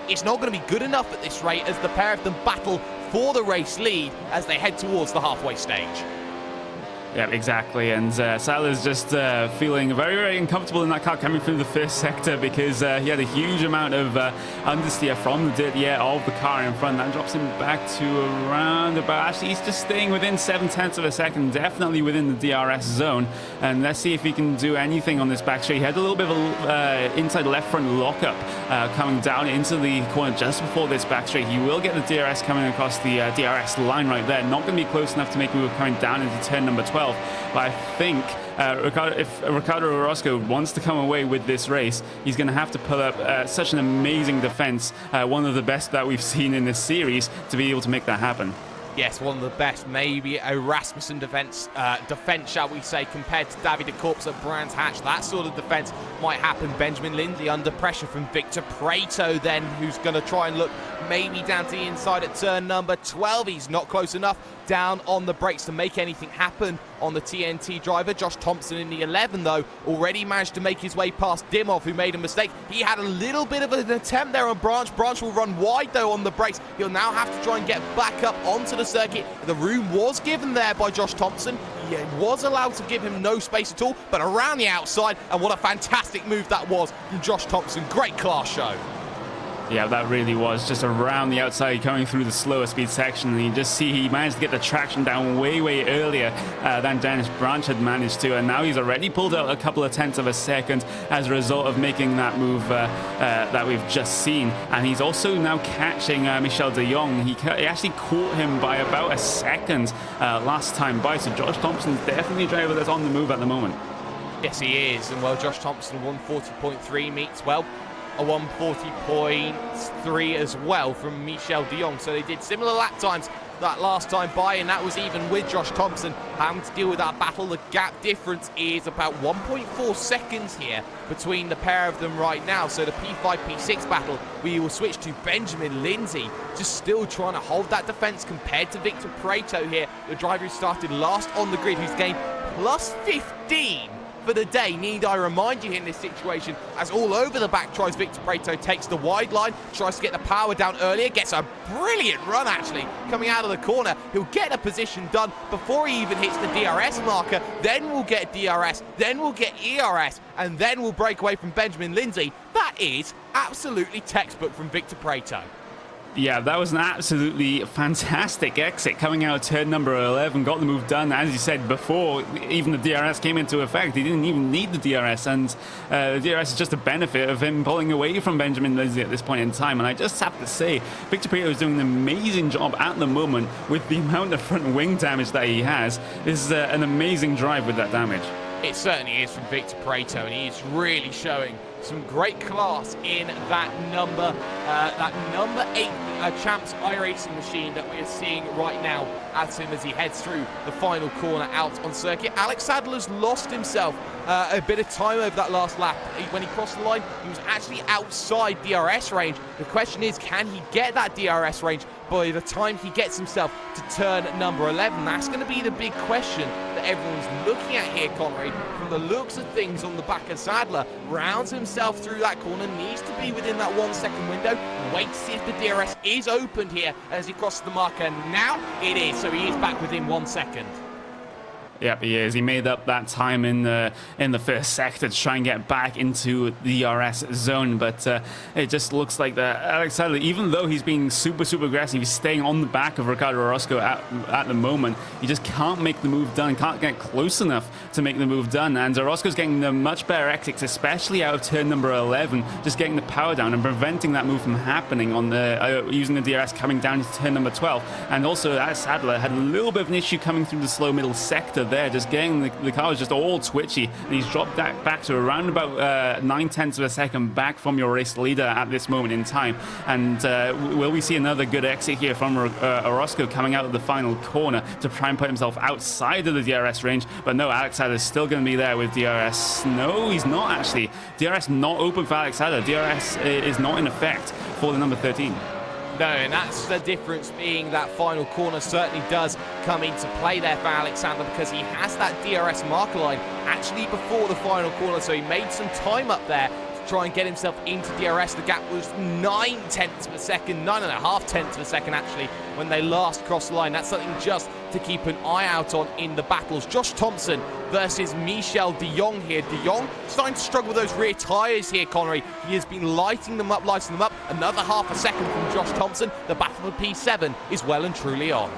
[SPEAKER 1] It's not going to be good enough at this rate as the pair of them battle for the race lead as they head towards the halfway stage.
[SPEAKER 2] Yeah, exactly. And Sadler's just feeling very, very uncomfortable in that car coming through the 1st sector, because he had a huge amount of understeer from the dirty air of the car in front. That drops him back to around about, actually he's just staying within 7 tenths of a second, definitely within the DRS zone. And let's see if he can do anything on this back straight. He had a little bit of a inside left front lockup coming down into the corner just before this back straight. He will get the DRS coming across the DRS line right there. Not going to be close enough to make a move coming down into turn number 12. But I think if Ricardo Orozco wants to come away with this race, he's going to have to pull up such an amazing defense, one of the best that we've seen in this series, to be able to make that happen.
[SPEAKER 1] Yes, one of the best, maybe a Rasmussen defense, shall we say, compared to Davide Corps at Brands Hatch. That sort of defense might happen. Benjamin Lindsay under pressure from Victor Prieto then, who's going to try and look maybe down to the inside at turn number 12. He's not close enough down on the brakes to make anything happen on the TNT driver. Josh Thompson in the 11, though, already managed to make his way past Dimov, who made a mistake. He had a little bit of an attempt there on Branch. Branch will run wide, though, on the brakes. He'll now have to try and get back up onto the circuit. The room was given there by Josh Thompson. He was allowed to give him no space at all, but around the outside, and what a fantastic move that was from Josh Thompson. Great class show.
[SPEAKER 2] Yeah, that really was just around the outside, coming through the slower speed section, and you just see he managed to get the traction down way earlier than Dennis Branch had managed to, and now he's already pulled out a couple of tenths of a second as a result of making that move that we've just seen. And he's also now catching Michel de Jong. He actually caught him by about a second last time by, so Josh Thompson's definitely a driver that's on the move at the moment.
[SPEAKER 1] Yes, he is, and well, Josh Thompson 140.3 meets, well, a 140.3 as well from Michel de Jong. So they did similar lap times that last time by, and that was even with Josh Thompson having to deal with that battle. The gap difference is about 1.4 seconds here between the pair of them right now. So the P5, P6 battle, we will switch to Benjamin Lindsay, just still trying to hold that defense compared to Victor Pareto here, the driver who started last on the grid, who's gained plus 15 for the day. Need I remind you in this situation, as all over the back tries Victor Pareto, takes the wide line, tries to get the power down earlier, gets a brilliant run actually coming out of the corner. He'll get a position done before he even hits the DRS marker, then we'll get DRS, then we'll get ERS, and then we'll break away from Benjamin Lindsay. That is absolutely textbook from Victor Pareto.
[SPEAKER 2] Yeah, that was an absolutely fantastic exit coming out of turn number 11. Got the move done, as you said before, even the DRS came into effect. He didn't even need the DRS, and the DRS is just a benefit of him pulling away from Benjamin Lindsay at this point in time. And I just have to say, Victor Pareto is doing an amazing job at the moment with the amount of front wing damage that he has. This is an amazing drive with that damage.
[SPEAKER 1] It certainly is from Victor Pareto, and he's really showing some great class in that number 8 Champs iRacing machine that we are seeing right now at him as he heads through the final corner out on circuit. Alex Sadler's lost himself a bit of time over that last lap. When he crossed the line, he was actually outside DRS range. The question is, can he get that DRS range by the time he gets himself to turn number 11? That's going to be the big question that everyone's looking at here, Connery. From the looks of things on the back of Sadler, rounds himself through that corner, needs to be within that 1 second window. Wait to see if the DRS is opened here as he crosses the marker. Now it is, so he is back within 1 second.
[SPEAKER 2] Yep, he is. He made up that time in the first sector to try and get back into the DRS zone, but it just looks like that Alex Sadler, even though he's being super aggressive, he's staying on the back of Ricardo Orozco at the moment. He just can't make the move done, can't get close enough to make the move done, and Orozco's getting the much better exits, especially out of turn number 11, just getting the power down and preventing that move from happening on the using the DRS coming down to turn number 12. And also, Alex Sadler had a little bit of an issue coming through the slow middle sector there, just getting the car was just all twitchy, and he's dropped that back to around about 9/10 of a second back from your race leader at this moment in time. And will we see another good exit here from Orozco coming out of the final corner to try and put himself outside of the DRS range? But no, Alex Sadler is still going to be there with DRS. No, he's not actually. DRS not open for Alex Sadler. DRS is not in effect for the number 13.
[SPEAKER 1] No, and that's the difference, being that final corner certainly does come into play there for Alexander, because he has that DRS marker line actually before the final corner, so he made some time up there to try and get himself into DRS. The gap was 9/10 of a second, 9.5 of a second actually, when they last crossed the line. That's something just to keep an eye out on in the battles. Josh Thompson versus Michel de Jong here. De Jong starting to struggle with those rear tyres here, Connery. He has been lighting them up. Another half a second from Josh Thompson. The battle for P7 is well and truly on.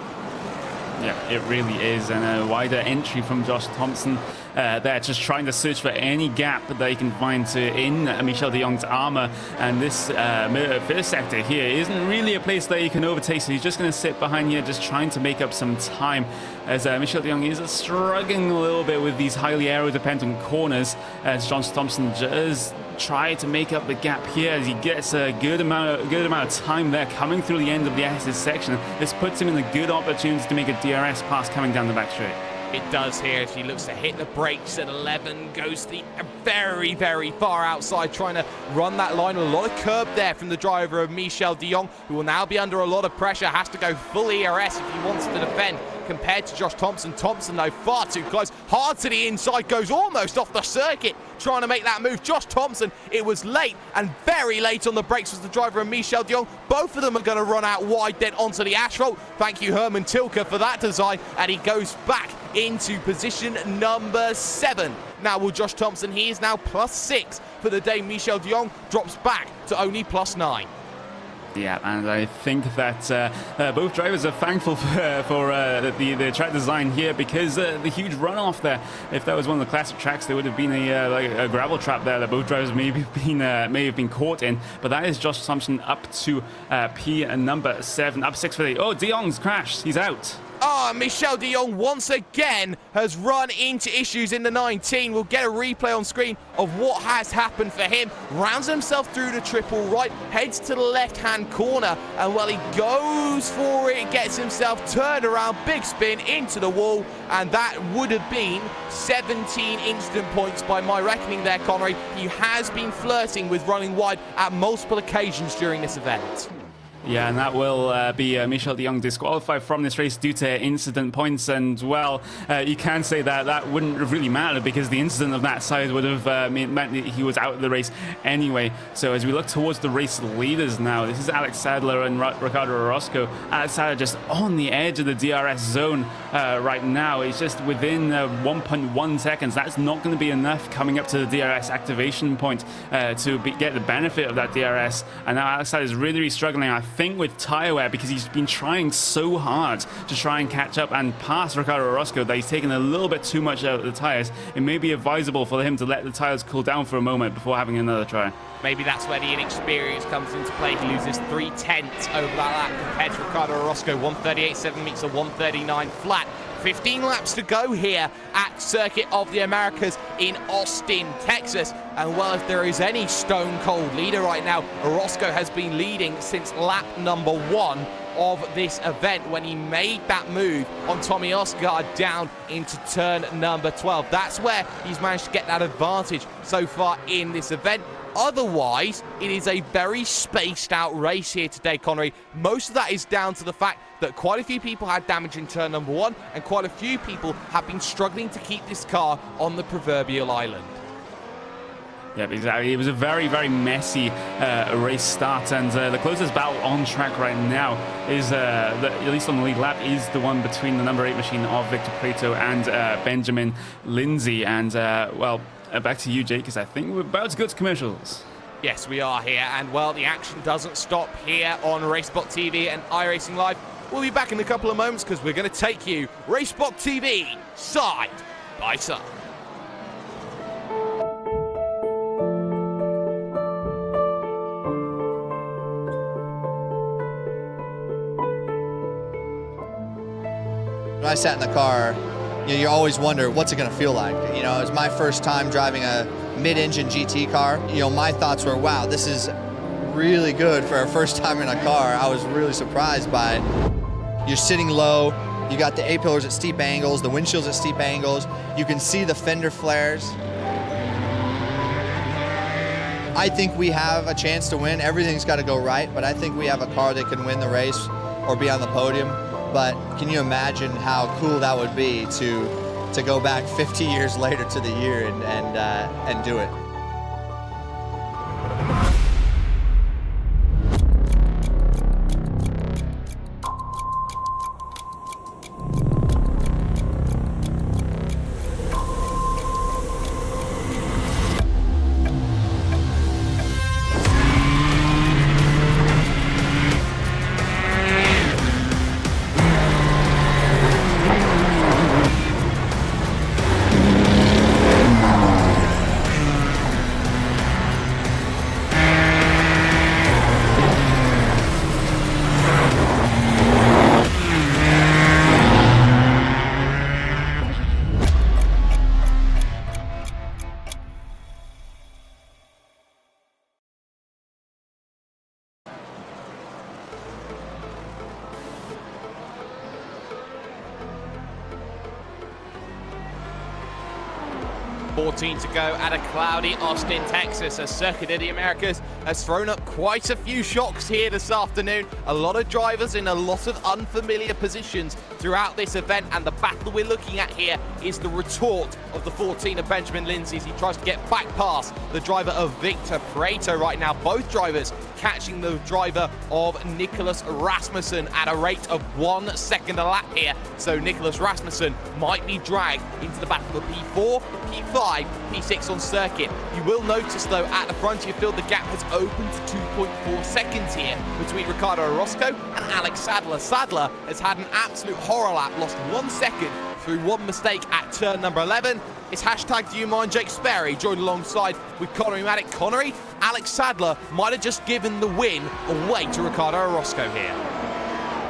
[SPEAKER 2] Yeah, it really is, and a wider entry from Josh Thompson there, just trying to search for any gap that he can find in Michel de Jong's armor. And this first sector here isn't really a place that he can overtake, so he's just going to sit behind here, just trying to make up some time, as Michel de Jong is struggling a little bit with these highly aero-dependent corners, as Josh Thompson just try to make up the gap here as he gets a good amount of time there coming through the end of the S's section. This puts him in a good opportunity to make a DRS pass coming down the back straight.
[SPEAKER 1] It does here as he looks to hit the brakes at 11, goes the very far outside, trying to run that line with a lot of curb there from the driver of Michel de Jong, who will now be under a lot of pressure, has to go full ERS if he wants to defend, compared to Josh Thompson. Thompson, though, far too close, hard to the inside, goes almost off the circuit, trying to make that move. Josh Thompson, it was late, and very late on the brakes was the driver of Michel de Jong. Both of them are going to run out wide then onto the asphalt. Thank you, Herman Tilke, for that design, and he goes back into position number 7. Now will Josh Thompson, he is now +6 for the day. Michel de Jong drops back to only +9.
[SPEAKER 2] Yeah, and I think that both drivers are thankful for the track design here, because the huge runoff there, if that was one of the classic tracks, there would have been a gravel trap there that both drivers may have been caught in. But that is Josh Thompson up to P number 7, up 6 for the... Oh, de Jong's crashed. He's out.
[SPEAKER 1] Michel de Jong once again has run into issues in the 19. We'll get a replay on screen of what has happened for him. Rounds himself through the triple right, heads to the left-hand corner, and well, he goes for it, gets himself turned around, big spin into the wall, and that would have been 17 instant points by my reckoning there, Connery. He has been flirting with running wide at multiple occasions during this event.
[SPEAKER 2] Yeah, and that will be Michel de Jong disqualified from this race due to incident points. And, well, you can say that that wouldn't have really mattered because the incident of that size would have meant that he was out of the race anyway. So as we look towards the race leaders now, this is Alex Sadler and Ricardo Orozco. Alex Sadler just on the edge of the DRS zone right now. It's just within 1.1 seconds. That's not going to be enough coming up to the DRS activation point to get the benefit of that DRS. And now Alex Sadler is really struggling, I think, with tire wear because he's been trying so hard to try and catch up and pass Ricardo Orozco that he's taken a little bit too much out of the tires. It may be advisable for him to let the tires cool down for a moment before having another try.
[SPEAKER 1] Maybe that's where the inexperience comes into play. He loses 3/10 over that lap compared to Ricardo Orozco. 138.7 meets a 139 flat. 15 laps to go here at Circuit of the Americas in Austin, Texas. And well, if there is any stone cold leader right now, Orozco has been leading since lap number 1 of this event when he made that move on Tommy Osgaard down into turn number 12. That's where he's managed to get that advantage so far in this event. Otherwise, it is a very spaced out race here today, Connery. Most of that is down to the fact that quite a few people had damage in turn number 1 and quite a few people have been struggling to keep this car on the proverbial island.
[SPEAKER 2] Yep, exactly. It was a very, very messy race start, and the closest battle on track right now is, at least on the lead lap, is the one between the number 8 machine of Victor Prieto and Benjamin Lindsay. And, well, back to you, Jake, because I think we're about to go to commercials.
[SPEAKER 1] Yes, we are here, and well, the action doesn't stop here on Racebot TV and iRacing Live. We'll be back in a couple of moments because we're going to take you Racebot TV side by side.
[SPEAKER 3] When I sat in the car, you always wonder, what's it going to feel like? You know, it was my first time driving a mid-engine GT car. You know, my thoughts were, wow, this is really good for our first time in a car. I was really surprised by it. You're sitting low, you got the A-pillars at steep angles, the windshields at steep angles, you can see the fender flares. I think we have a chance to win. Everything's got to go right, but I think we have a car that can win the race or be on the podium. But can you imagine how cool that would be to go back 50 years later to the year and do it?
[SPEAKER 1] $14 to go at a cloudy Austin, Texas. A Circuit of the Americas has thrown up quite a few shocks here this afternoon. A lot of drivers in a lot of unfamiliar positions throughout this event, and the battle we're looking at here is the retort of the 14 of Benjamin Lindsay as he tries to get back past the driver of Victor Prieto right now. Both drivers catching the driver of Nicholas Rasmussen at a rate of 1 second a lap here. So Nicholas Rasmussen might be dragged into the battle for P4, P5, P6 on circuit. You will notice though at the front of your field the gap has opened to 2.4 seconds here between Ricardo Orozco and Alex Sadler. Sadler has had an absolute horror lap, lost 1 second through one mistake at turn number 11. It's hashtag Do You Mind Jake Sperry joined alongside with Connery Maddock. Connery, Alex Sadler might have just given the win away to Ricardo Orozco here.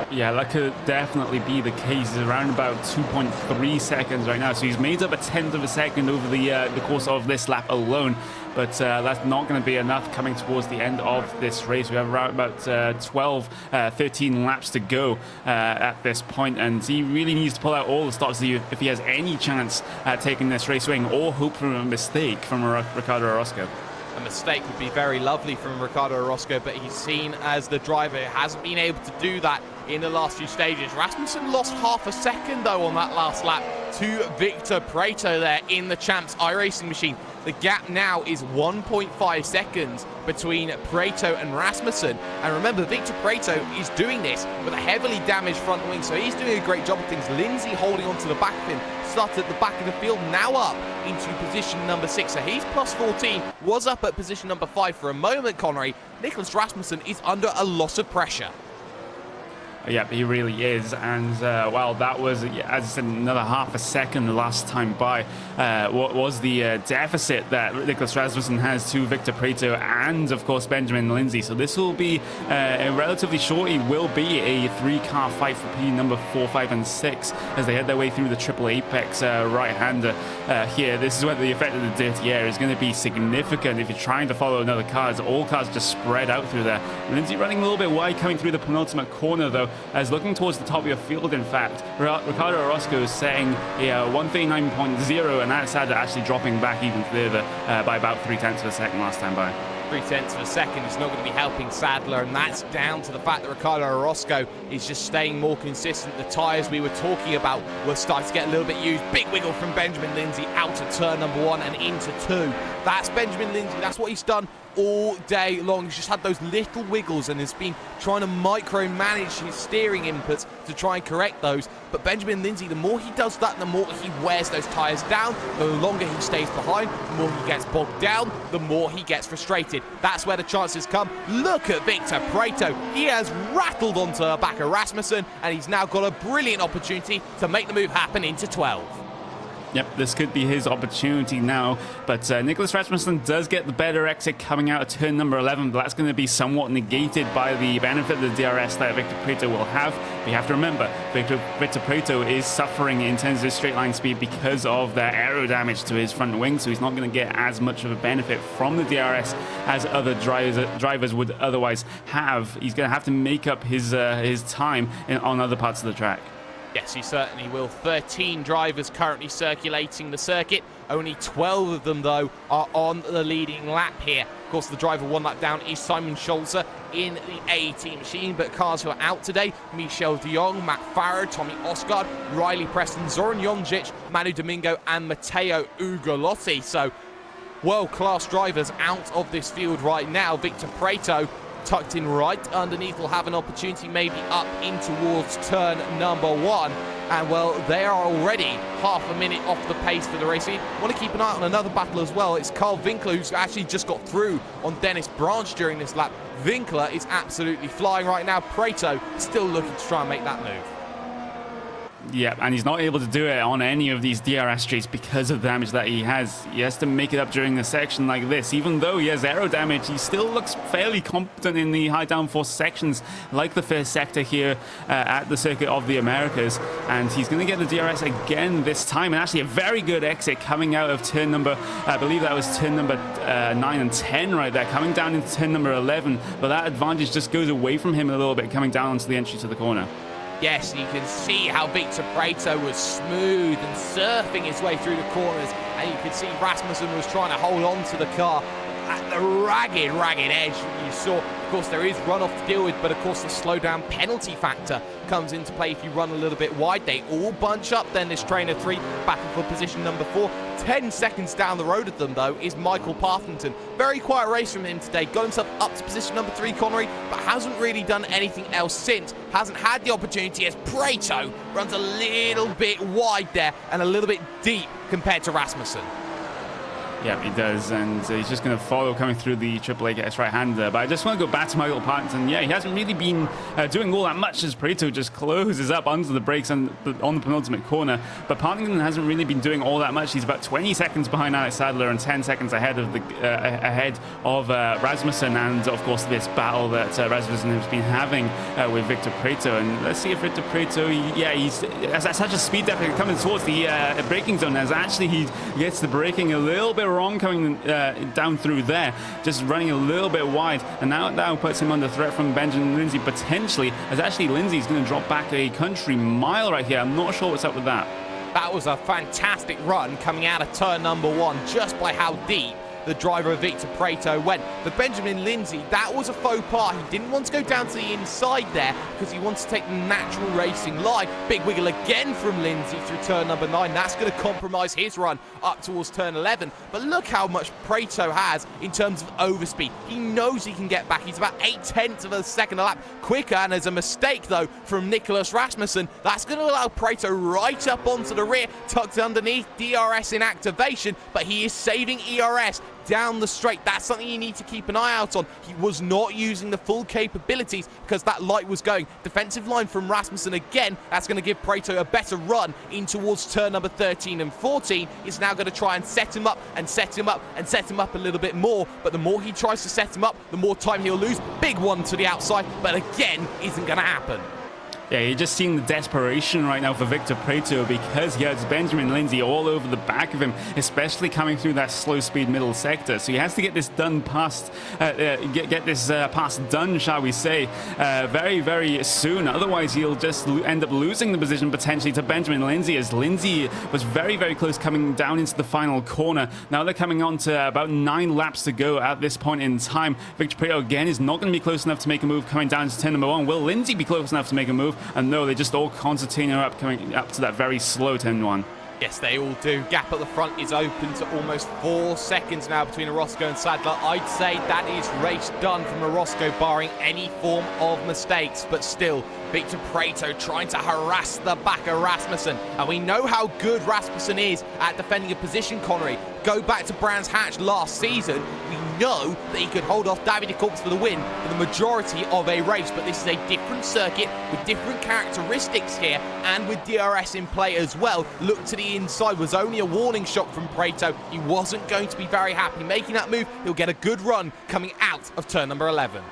[SPEAKER 2] Yeah, that could definitely be the case. He's around about 2.3 seconds right now, so he's made up a tenth of a second over the course of this lap alone. But that's not going to be enough coming towards the end of this race. We have around about 13 laps to go at this point, and he really needs to pull out all the stops if he has any chance at taking this race wing or hope for a mistake from Ricardo Orozco.
[SPEAKER 1] A mistake would be very lovely from Ricardo Orozco, but he's seen as the driver who hasn't been able to do that in the last few stages. Rasmussen lost half a second, though, on that last lap to Victor Prieto there in the Champs iRacing machine. The gap now is 1.5 seconds between Prieto and Rasmussen. And remember, Victor Prieto is doing this with a heavily damaged front wing, so he's doing a great job of things. Lindsay holding onto the back of him, started at the back of the field, now up into position number 6. So he's plus 14, was up at position number 5 for a moment, Connery. Nicholas Rasmussen is under a lot of pressure.
[SPEAKER 2] Yep, he really is, and well, that was, as I said, another half a second last time by. What was the deficit that Nicholas Rasmussen has to Victor Prieto and, of course, Benjamin Lindsay. So this will be relatively short. It will be a 3-car fight for P number 4, 5, and 6 as they head their way through the triple apex right-hander here. This is where the effect of the dirty air is going to be significant if you're trying to follow another car, as all cars just spread out through there. Lindsay running a little bit wide coming through the penultimate corner, though, as looking towards the top of your field. In fact, Ricardo Orozco is saying 139.0, and that's actually dropping back even further by about 0.3 of a second last time by.
[SPEAKER 1] 0.3 of a second is not going to be helping Sadler, and that's down to the fact that Ricardo Orozco is just staying more consistent. The tyres we were talking about were starting to get a little bit used. Big wiggle from Benjamin Lindsay out of turn number 1 and into 2. That's Benjamin Lindsay. That's what he's done all day long. He's just had those little wiggles and has been trying to micromanage his steering inputs to try and correct those. But Benjamin Lindsay, the more he does that, the more he wears those tyres down, the longer he stays behind, the more he gets bogged down, the more he gets frustrated. That's where the chances come. Look at Victor Prieto. He has rattled onto the back of Rasmussen, and he's now got a brilliant opportunity to make the move happen into 12.
[SPEAKER 2] Yep, this could be his opportunity now, but Nicholas Rasmussen does get the better exit coming out of turn number 11, but that's going to be somewhat negated by the benefit of the DRS that Victor Prieto will have. But you have to remember, Victor Prieto is suffering in terms of straight line speed because of the aero damage to his front wing, so he's not going to get as much of a benefit from the DRS as other drivers would otherwise have. He's going to have to make up his time on other parts of the track.
[SPEAKER 1] Yes, he certainly will. 13 drivers currently circulating the circuit. Only 12 of them, though, are on the leading lap here. Of course, the driver 1 lap down is Simon Scholzer in the A-Team machine, but cars who are out today, Michel de Jong, Matt Farrow, Tommy Osgaard, Riley Preston, Zoran Jonjic, Manu Domingo, and Matteo Ugolotti. So, world-class drivers out of this field right now. Victor Prieto, tucked in right underneath, will have an opportunity maybe up in towards turn number 1. And well, they are already half a minute off the pace for the race. We want to keep an eye on another battle as well. It's Carl Winkler, who's actually just got through on Dennis Branch during this lap. Winkler is absolutely flying right now. Prieto still looking to try and make that move.
[SPEAKER 2] Yeah, and he's not able to do it on any of these DRS streets because of the damage that he has. He has to make it up during a section like this. Even though he has aero damage, he still looks fairly competent in the high downforce sections, like the first sector here at the Circuit of the Americas. And he's going to get the DRS again this time, and actually a very good exit coming out of turn number, I believe that was turn number 9 and 10 right there, coming down into turn number 11. But that advantage just goes away from him a little bit, coming down onto the entry to the corner.
[SPEAKER 1] Yes, you can see how Victor Prieto was smooth and surfing his way through the corners, and you can see Rasmussen was trying to hold on to the car at the ragged edge. You saw, of course, there is runoff to deal with, but of course the slowdown penalty factor comes into play if you run a little bit wide. They all bunch up then, this train of 3 battling for position number 4. 10 seconds down the road of them, though, is Michael Partington. Very quiet race from him today. Got himself up to position number 3, Connery, but hasn't really done anything else since. Hasn't had the opportunity as Prieto runs a little bit wide there and a little bit deep compared to Rasmussen.
[SPEAKER 2] Yeah, he does, and he's just going to follow coming through the triple AKS right-hander. But I just want to go back to Michael Partington. Yeah, he hasn't really been doing all that much as Prieto just closes up under the brakes on the penultimate corner. But Partington hasn't really been doing all that much. He's about 20 seconds behind Alex Sadler and 10 seconds ahead of Rasmussen, and of course this battle that Rasmussen has been having with Victor Prieto. And let's see if Victor Prieto, he's at such a speed deficit coming towards the braking zone, as actually he gets the braking a little bit wrong coming down through there, just running a little bit wide, and now puts him under threat from Benjamin Lindsay potentially, as actually Lindsay's going to drop back a country mile right here. I'm not sure what's up with that.
[SPEAKER 1] That was a fantastic run coming out of turn number 1, just by how deep the driver of Victor Prieto went. But Benjamin Lindsay, that was a faux pas. He didn't want to go down to the inside there because he wants to take the natural racing line. Big wiggle again from Lindsay through turn number 9. That's going to compromise his run up towards turn 11. But look how much Prieto has in terms of overspeed. He knows he can get back. He's about 0.8 of a second a lap quicker, and there's a mistake though from Nicholas Rasmussen. That's going to allow Prieto right up onto the rear, tucked underneath DRS in activation, but he is saving ERS down the straight. That's something you need to keep an eye out on. He was not using the full capabilities because that light was going. Defensive line from Rasmussen again. That's going to give Prieto a better run in towards turn number 13 and 14. He's now going to try and set him up and set him up and set him up a little bit more. But the more he tries to set him up, the more time he'll lose. Big one to the outside, but again, isn't going to happen.
[SPEAKER 2] Yeah, you're just seeing the desperation right now for Victor Prieto, because he has Benjamin Lindsay all over the back of him, especially coming through that slow speed middle sector. So he has to get this done past, get this pass done, shall we say, very, very soon. Otherwise, he'll just end up losing the position potentially to Benjamin Lindsay, as Lindsay was very, very close coming down into the final corner. Now they're coming on to about 9 laps to go at this point in time. Victor Prieto again is not going to be close enough to make a move coming down to turn number 1. Will Lindsay be close enough to make a move? And no, they just all concertina up coming up to that very slow turn 1.
[SPEAKER 1] Yes, they all do. Gap at the front is open to almost 4 seconds now between Orozco and Sadler. I'd say that is race done from Orozco, barring any form of mistakes. But still, Victor Prieto trying to harass the back of Rasmussen. And we know how good Rasmussen is at defending a position, Connery. Go back to Brands Hatch last season. We know that he could hold off Davide Corps for the win for the majority of a race. But this is a different circuit with different characteristics here, and with DRS in play as well. Look to the inside, was only a warning shot from Prieto. He wasn't going to be very happy making that move. He'll get a good run coming out of turn number 11.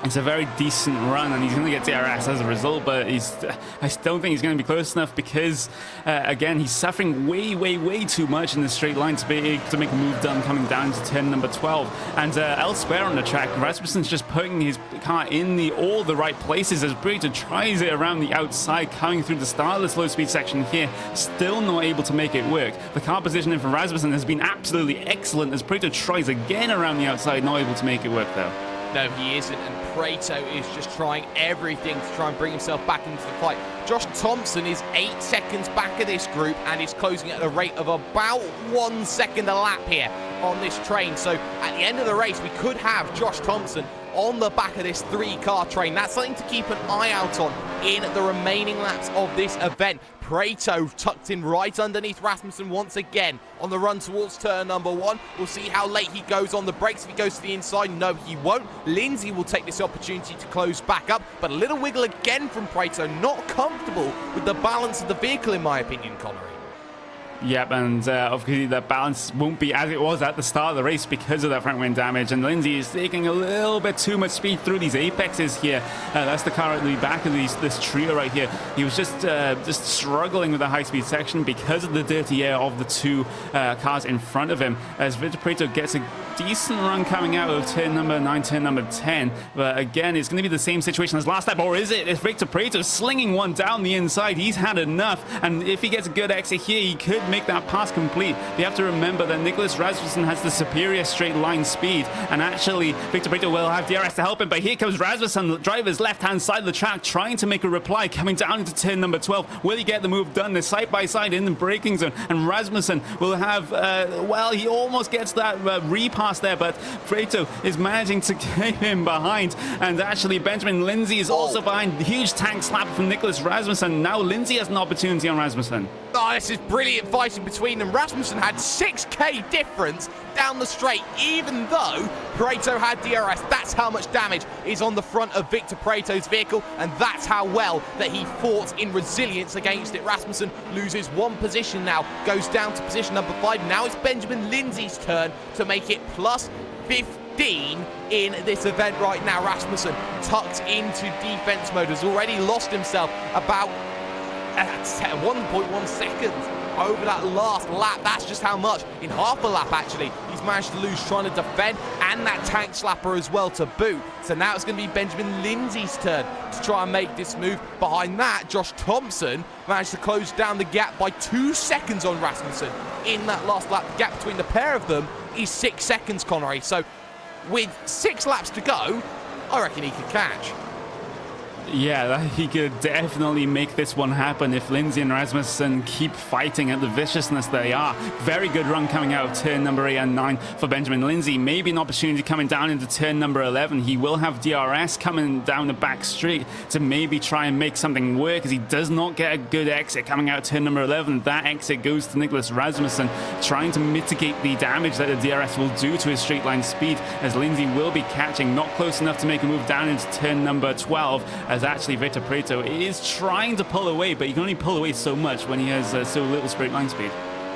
[SPEAKER 2] It's a very decent run, and he's going to get DRS as a result, but I still think he's going to be close enough because, again, he's suffering way, way, way too much in the straight line to be able to make a move done coming down to turn number 12. And elsewhere on the track, Rasmussen's just putting his car in all the right places as Prieto tries it around the outside, coming through the start of the slow speed section here, still not able to make it work. The car positioning for Rasmussen has been absolutely excellent as Prieto tries again around the outside, not able to make it work though.
[SPEAKER 1] No, he isn't, and Prieto is just trying everything to try and bring himself back into the fight. Josh Thompson is 8 seconds back of this group and is closing at a rate of about 1 second a lap here on this train. So at the end of the race, we could have Josh Thompson on the back of this 3-car train. That's something to keep an eye out on in the remaining laps of this event. Prieto tucked in right underneath Rasmussen once again on the run towards turn number 1. We'll see how late he goes on the brakes. If he goes to the inside, no, he won't. Lindsay will take this opportunity to close back up, but a little wiggle again from Prieto. Not comfortable with the balance of the vehicle, in my opinion, Connery.
[SPEAKER 2] Yep, and obviously the balance won't be as it was at the start of the race because of that front wing damage, and Lindsay is taking a little bit too much speed through these apexes here. That's the car at the back of this trio right here. He was just struggling with the high-speed section because of the dirty air of the 2 cars in front of him, as Victor Prieto gets a decent run coming out of turn number 9, turn number 10. But again, it's going to be the same situation as last lap, or is it? If Victor Prieto slinging one down the inside, he's had enough, and if he gets a good exit here, he could make that pass complete. You have to remember that Nicholas Rasmussen has the superior straight line speed, and actually Victor Prieto will have DRS to help him, but here comes Rasmussen, the driver's left-hand side of the track, trying to make a reply, coming down into turn number 12. Will he get the move done? They're side by side in the braking zone, and Rasmussen will have, well, he almost gets that repass there, but Prieto is managing to keep him behind, and actually Benjamin Lindsay is also behind. Huge tank slap from Nicholas Rasmussen. Now Lindsay has an opportunity on Rasmussen.
[SPEAKER 1] Oh, this is brilliant fighting between them. Rasmussen had 6k difference down the straight, even though Pareto had DRS. That's how much damage is on the front of Victor Pareto's vehicle, and that's how well that he fought in resilience against it. Rasmussen loses 1 position now, goes down to position number 5. Now it's Benjamin Lindsay's turn to make it plus 15 in this event right now. Rasmussen tucked into defense mode, has already lost himself about 1.1 seconds over that last lap. That's just how much. In half a lap, actually, he's managed to lose trying to defend, and that tank slapper as well to boot. So now it's going to be Benjamin Lindsay's turn to try and make this move. Behind that, Josh Thompson managed to close down the gap by 2 seconds on Rasmussen in that last lap. The gap between the pair of them is 6 seconds, Connery. So with 6 laps to go, I reckon he could catch.
[SPEAKER 2] Yeah, he could definitely make this one happen if Lindsay and Rasmussen keep fighting at the viciousness they are. Very good run coming out of turn number 8 and 9 for Benjamin Lindsay. Maybe an opportunity coming down into turn number 11. He will have DRS coming down the back straight to maybe try and make something work, as he does not get a good exit coming out of turn number 11. That exit goes to Nicholas Rasmussen, trying to mitigate the damage that the DRS will do to his straight line speed, as Lindsay will be catching, not close enough to make a move down into turn number 12, as actually Victor Pareto is trying to pull away, but you can only pull away so much when he has so little straight line speed.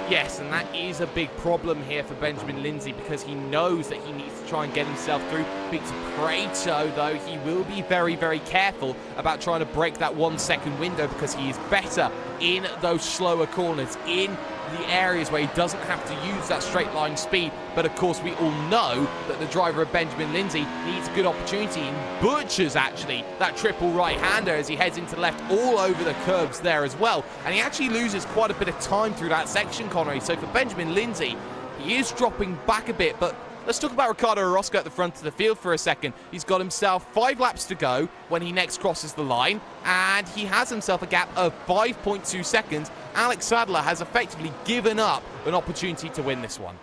[SPEAKER 1] Yes, and that is a big problem here for Benjamin Lindsay, because he knows that he needs to try and get himself through. Victor Pareto, though, he will be very, very careful about trying to break that 1 second window, because he is better in those slower corners, in the areas where he doesn't have to use that straight line speed. But of course, we all know that the driver of Benjamin Lindsay needs a good opportunity, and butchers actually that triple right-hander as he heads into left all over the curbs there as well. And he actually loses quite a bit of time through that section, Connery. So for Benjamin Lindsay, he is dropping back a bit. But let's talk about Ricardo Orozco at the front of the field for a second. He's got himself 5 laps to go when he next crosses the line, and he has himself a gap of 5.2 seconds. Alex Sadler has effectively given up an opportunity to win this one.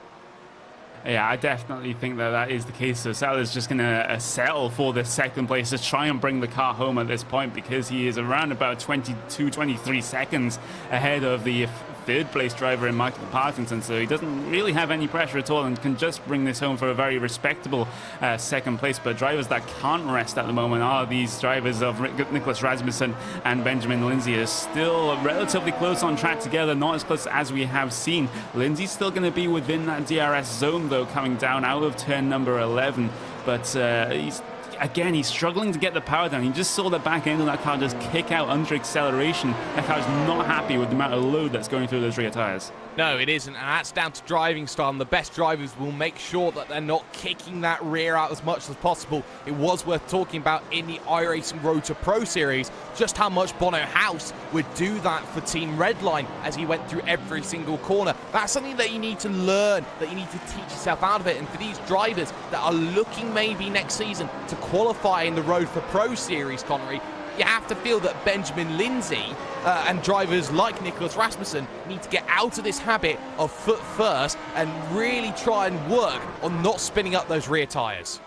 [SPEAKER 2] Yeah, I definitely think that that is the case. So Sadler's just going to settle for the second place to try and bring the car home at this point, because he is around about 22, 23 seconds ahead of the third place driver in Michael Partington. So he doesn't really have any pressure at all and can just bring this home for a very respectable second place. But drivers that can't rest at the moment are these drivers of Nicholas Rasmussen and Benjamin Lindsay. Are still relatively close on track together, not as close as we have seen. Lindsay's still going to be within that DRS zone, though, coming down out of turn number 11. But he's struggling to get the power down. You just saw the back end of that car just kick out under acceleration. That car's not happy with the amount of load that's going through those rear tires. No,
[SPEAKER 1] it isn't, and that's down to driving style, and the best drivers will make sure that they're not kicking that rear out as much as possible. It was worth talking about in the iRacing Road to Pro Series just how much Bono House would do that for Team Redline as he went through every single corner. That's something that you need to learn, that you need to teach yourself out of it. And for these drivers that are looking maybe next season to qualify in the Road for Pro Series, Connery, you have to feel that Benjamin Lindsay and drivers like Nicholas Rasmussen need to get out of this habit of foot first and really try and work on not spinning up those rear tyres.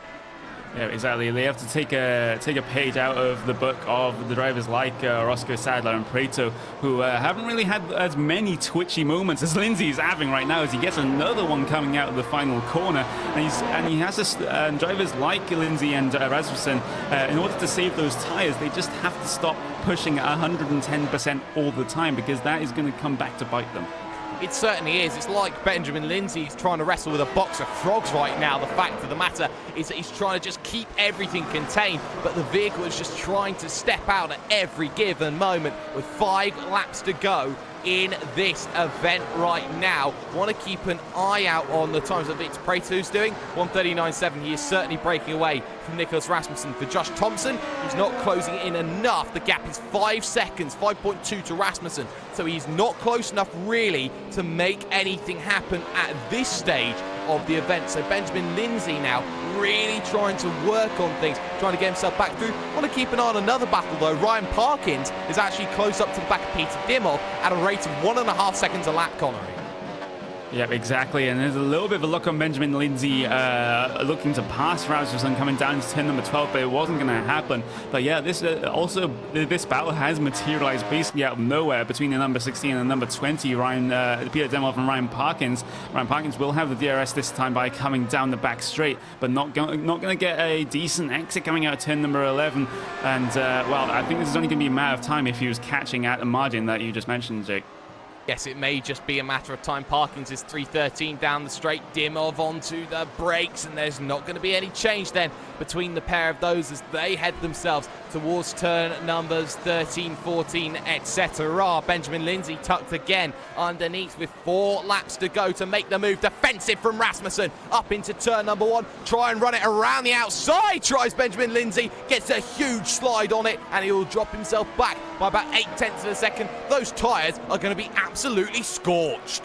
[SPEAKER 2] Yeah, exactly. They have to take a page out of the book of the drivers like Orozco, Sadler and Pareto, who haven't really had as many twitchy moments as Lindsay's having right now, as he gets another one coming out of the final corner. And he has this, drivers like Lindsay and Rasmussen, in order to save those tyres, they just have to stop pushing 110% all the time, because that is going to come back to bite them.
[SPEAKER 1] It certainly is. It's like Benjamin Lindsay's trying to wrestle with a box of frogs right now. The fact of the matter is that he's trying to just keep everything contained, but the vehicle is just trying to step out at every given moment with 5 laps to go in this event right now. Want to keep an eye out on the times that Victor Pareto's doing. 1:39.7. He is certainly breaking away from Nicholas Rasmussen. For Josh Thompson, he's not closing in enough. The gap is 5 seconds, 5.2 to Rasmussen. So he's not close enough really to make anything happen at this stage of the event. So Benjamin Lindsay now really trying to work on things, trying to get himself back through. Want to keep an eye on another battle though. Ryan Parkins is actually close up to the back of Peter Dimmoff at a rate of 1.5 seconds a lap, Connery.
[SPEAKER 2] Yep, exactly. And there's a little bit of a look on Benjamin Lindsay looking to pass Rasmussen coming down into turn number 12, but it wasn't going to happen. But yeah, this battle has materialized basically out of nowhere between the number 16 and the number 20, Peter Demoff and Ryan Parkins. Ryan Parkins will have the DRS this time by coming down the back straight, but not going to get a decent exit coming out of turn number 11. And well, I think this is only going to be a matter of time if he was catching at the margin that you just mentioned, Jake.
[SPEAKER 1] Yes, it may just be a matter of time. Parkins is 3.13 down the straight. Dimov onto the brakes, and there's not going to be any change then between the pair of those as they head themselves towards turn numbers 13, 14, etc. Benjamin Lindsay tucked again underneath with 4 laps to go to make the move. Defensive from Rasmussen up into turn number 1. Try and run it around the outside. Tries Benjamin Lindsay. Gets a huge slide on it, and he will drop himself back by about 0.8 of a second. Those tyres are going to be absolutely scorched.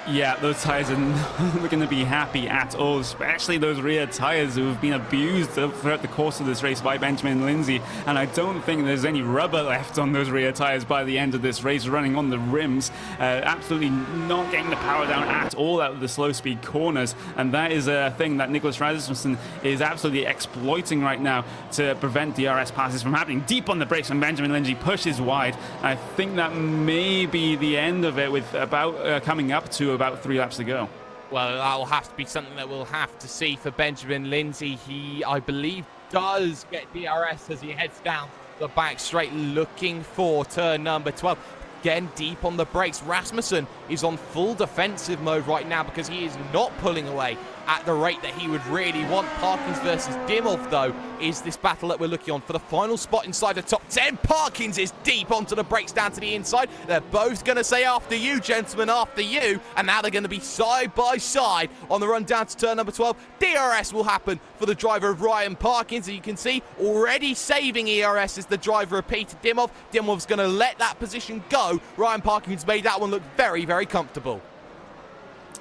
[SPEAKER 2] Yeah, those tyres are not going to be happy at all, especially those rear tyres who have been abused throughout the course of this race by Benjamin Lindsay. And I don't think there's any rubber left on those rear tyres by the end of this race, running on the rims. Absolutely not getting the power down at all out of the slow speed corners. And that is a thing that Nicholas Rasmussen is absolutely exploiting right now to prevent DRS passes from happening. Deep on the brakes when Benjamin Lindsay pushes wide. I think that may be the end of it, with about coming up to about 3 laps to go.
[SPEAKER 1] Well, that will have to be something that we'll have to see for Benjamin Lindsay. He, I believe, does get DRS as he heads down the back straight, looking for turn number 12. Again, deep on the brakes. Rasmussen is on full defensive mode right now because he is not pulling away at the rate that he would really want. Parkins versus Dimov, though, is this battle that we're looking on for the final spot inside the top 10. Parkins is deep onto the brakes down to the inside. They're both going to say after you, gentlemen, after you. And now they're going to be side by side on the run down to turn number 12. DRS will happen for the driver of Ryan Parkins. As you can see, already saving ERS is the driver of Peter Dimov. Dimov's going to let that position go. Ryan Parkins made that one look very, very comfortable.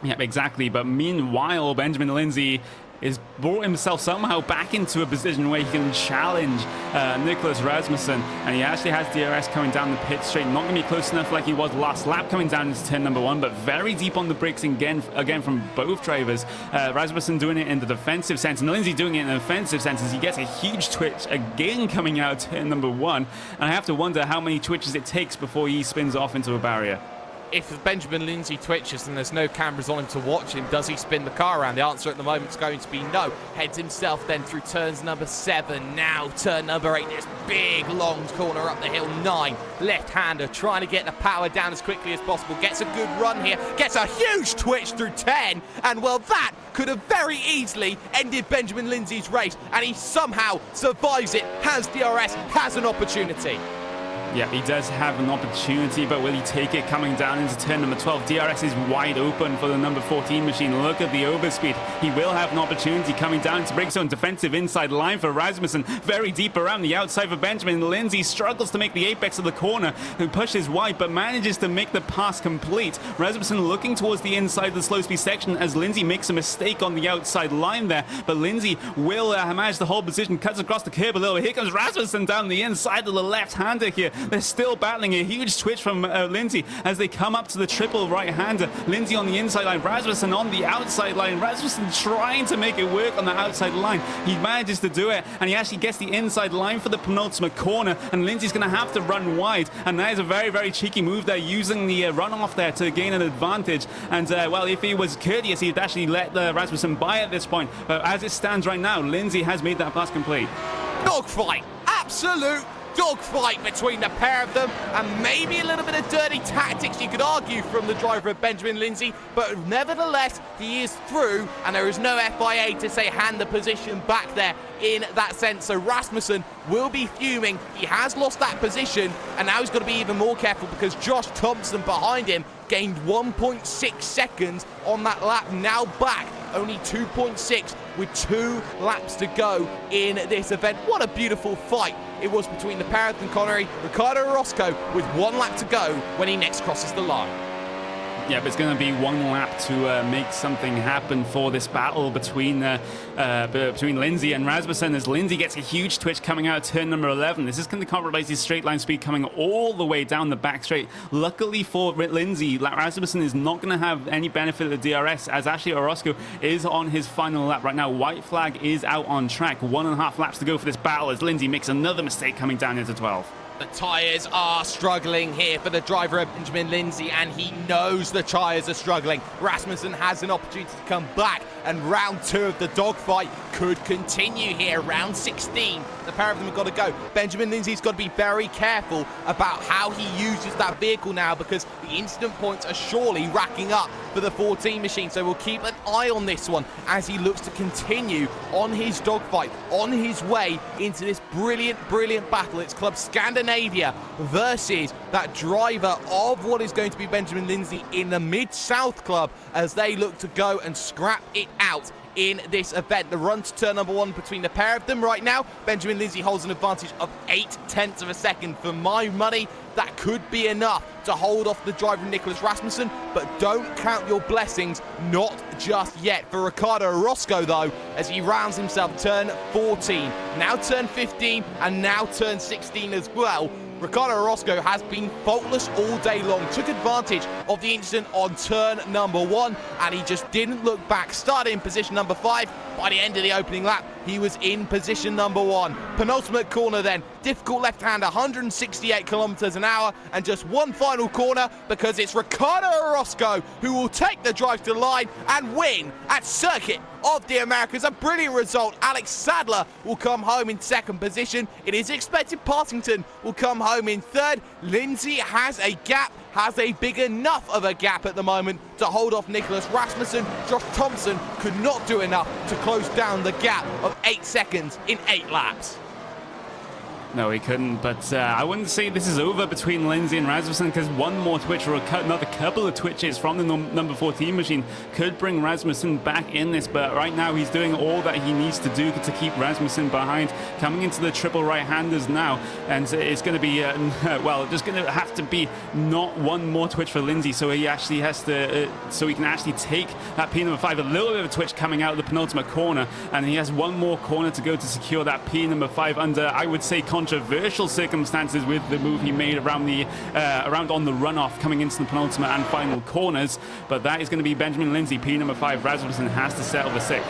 [SPEAKER 2] Yep, exactly. But meanwhile, Benjamin Lindsay is brought himself somehow back into a position where he can challenge Nicholas Rasmussen, and he actually has DRS coming down the pit straight. Not going to be close enough like he was last lap coming down into turn number 1, but very deep on the brakes again from both drivers. Rasmussen doing it in the defensive sense, and Lindsay doing it in the offensive sense as he gets a huge twitch again coming out of turn number 1, and I have to wonder how many twitches it takes before he spins off into a barrier.
[SPEAKER 1] If Benjamin Lindsay twitches and there's no cameras on him to watch him, does he spin the car around? The answer at the moment is going to be no. Heads himself then through turns number 7. Now turn number 8. This big long corner up the hill. 9. Left-hander trying to get the power down as quickly as possible. Gets a good run here. Gets a huge twitch through 10. And well, that could have very easily ended Benjamin Lindsay's race. And he somehow survives it. Has DRS. Has an opportunity.
[SPEAKER 2] Yeah, he does have an opportunity, but will he take it coming down into turn number 12? DRS is wide open for the number 14 machine. Look at the overspeed. He will have an opportunity coming down to break zone. Defensive inside line for Rasmussen. Very deep around the outside for Benjamin Lindsay. Struggles to make the apex of the corner, who pushes wide, but manages to make the pass complete. Rasmussen looking towards the inside of the slow speed section as Lindsay makes a mistake on the outside line there, but Lindsay will manage to hold position, cuts across the curb a little bit. Here comes Rasmussen down the inside of the left-hander here. They're still battling. A huge twitch from Lindsay as they come up to the triple right-hander. Lindsay on the inside line, Rasmussen on the outside line. Rasmussen trying to make it work on the outside line. He manages to do it, and he actually gets the inside line for the penultimate corner, and Lindsay's going to have to run wide, and that is a very, very cheeky move there, using the runoff there to gain an advantage. And well, if he was courteous, he'd actually let Rasmussen by at this point, but as it stands right now, Lindsay has made that pass complete.
[SPEAKER 1] Dogfight! Absolute dogfight between the pair of them, and maybe a little bit of dirty tactics, you could argue, from the driver of Benjamin Lindsay, but nevertheless he is through, and there is no FIA to say hand the position back there in that sense. So Rasmussen will be fuming. He has lost that position, and now he's got to be even more careful because Josh Thompson behind him gained 1.6 seconds on that lap, now back only 2.6 with 2 laps to go in this event. What a beautiful fight it was between the pair of them, Connery. Ricardo Orozco with 1 lap to go when he next crosses the line.
[SPEAKER 2] Yeah, but it's going to be one lap to make something happen for this battle between Lindsay and Rasmussen, as Lindsay gets a huge twitch coming out of turn number 11. This is going to compromise his straight line speed coming all the way down the back straight. Luckily for Lindsay, Rasmussen is not going to have any benefit of the DRS, as actually Orozco is on his final lap right now. White flag is out on track. 1.5 laps to go for this battle as Lindsay makes another mistake coming down into 12.
[SPEAKER 1] The tyres are struggling here for the driver of Benjamin Lindsay, and he knows the tyres are struggling. Rasmussen has an opportunity to come back, and round 2 of the dogfight could continue here. Round 16, the pair of them have got to go. Benjamin Lindsay's got to be very careful about how he uses that vehicle now, because the incident points are surely racking up for the 14 machine. So we'll keep an eye on this one as he looks to continue on his dogfight, on his way into this brilliant battle. It's Club Scandinavia versus that driver of what is going to be Benjamin Lindsay in the Mid-South Club, as they look to go and scrap it out in this event. The run to turn number 1 between the pair of them right now, Benjamin Lindsay holds an advantage of 0.8 of a second. For my money, that could be enough to hold off the driver Nicholas Rasmussen, but don't count your blessings, not just yet. For Ricardo Orozco though, as he rounds himself turn 14, now turn 15, and now turn 16 as well. Ricardo Orozco has been faultless all day long, took advantage of the incident on turn number 1, and he just didn't look back. Started in position number 5. By the end of the opening lap, he was in position number 1. Penultimate corner then, difficult left-hander, 168 kilometers an hour, and just one final corner, because it's Ricardo Orozco who will take the drive to the line and win at Circuit of the Americas. A brilliant result. Alex Sadler will come home in second position. It is expected Partington will come home in third. Lindsay has a gap, has a big enough of a gap at the moment to hold off Nicholas Rasmussen. Josh Thompson could not do enough to close down the gap of 8 seconds in 8 laps.
[SPEAKER 2] No, he couldn't, but I wouldn't say this is over between Lindsay and Rasmussen, because one more twitch or another couple of twitches from the number 14 machine could bring Rasmussen back in this, but right now he's doing all that he needs to do to keep Rasmussen behind. Coming into the triple right-handers now, and it's going to be, well, just going to have to be not one more twitch for Lindsay, so he actually has to, so he can actually take that P number 5, a little bit of a twitch coming out of the penultimate corner, and he has one more corner to go to secure that P number 5 under, I would say, controversial circumstances with the move he made around on the runoff coming into the penultimate and final corners. But that is going to be Benjamin Lindsay, P number 5. Rasmussen has to settle the 6th.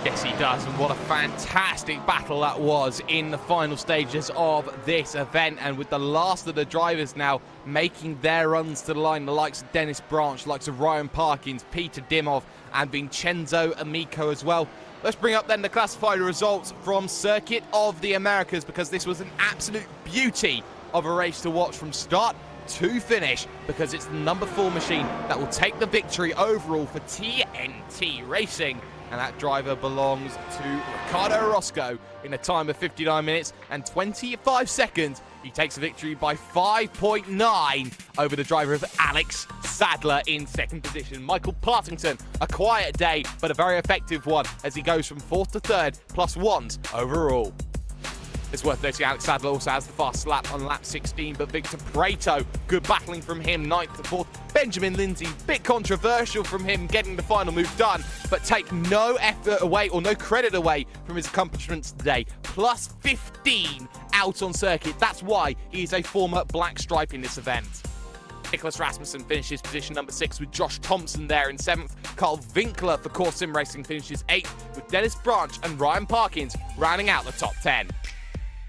[SPEAKER 1] Yes, he does, and what a fantastic battle that was in the final stages of this event. And with the last of the drivers now making their runs to the line, the likes of Dennis Branch, the likes of Ryan Parkins, Peter Dimov, and Vincenzo Amico as well. Let's bring up then the classified results from Circuit of the Americas, because this was an absolute beauty of a race to watch from start to finish, because it's the number 4 machine that will take the victory overall for TNT Racing. And that driver belongs to Ricardo Orozco in a time of 59 minutes and 25 seconds. He takes the victory by 5.9 over the driver of Alex Sadler in second position. Michael Partington, a quiet day, but a very effective one, as he goes from 4th to 3rd, plus 1s overall. It's worth noting Alex Sadler also has the fastest lap on lap 16, but Victor Prato, good battling from him, 9th to 4th. Benjamin Lindsay, bit controversial from him getting the final move done, but take no effort away or no credit away from his accomplishments today. Plus 15 out on circuit. That's why he is a former black stripe in this event. Nicholas Rasmussen finishes position number 6 with Josh Thompson there in 7th. Carl Winkler for Core Sim Racing finishes 8th, with Dennis Branch and Ryan Parkins rounding out the top 10.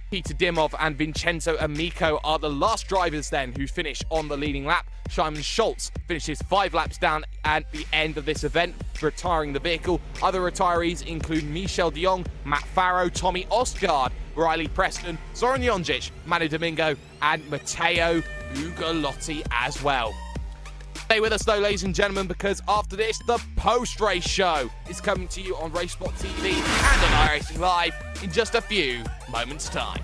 [SPEAKER 1] Peter Dimov and Vincenzo Amico are the last drivers then who finish on the leading lap. Simon Schultz finishes 5 laps down at the end of this event, retiring the vehicle. Other retirees include Michel de Jong, Matt Farrow, Tommy Ostgaard, Riley Preston, Zoran Jonjic, Manu Domingo, and Matteo Ugolotti as well. Stay with us though, ladies and gentlemen, because after this, the post-race show is coming to you on RaceSpot TV and on iRacing Live in just a few moments' time.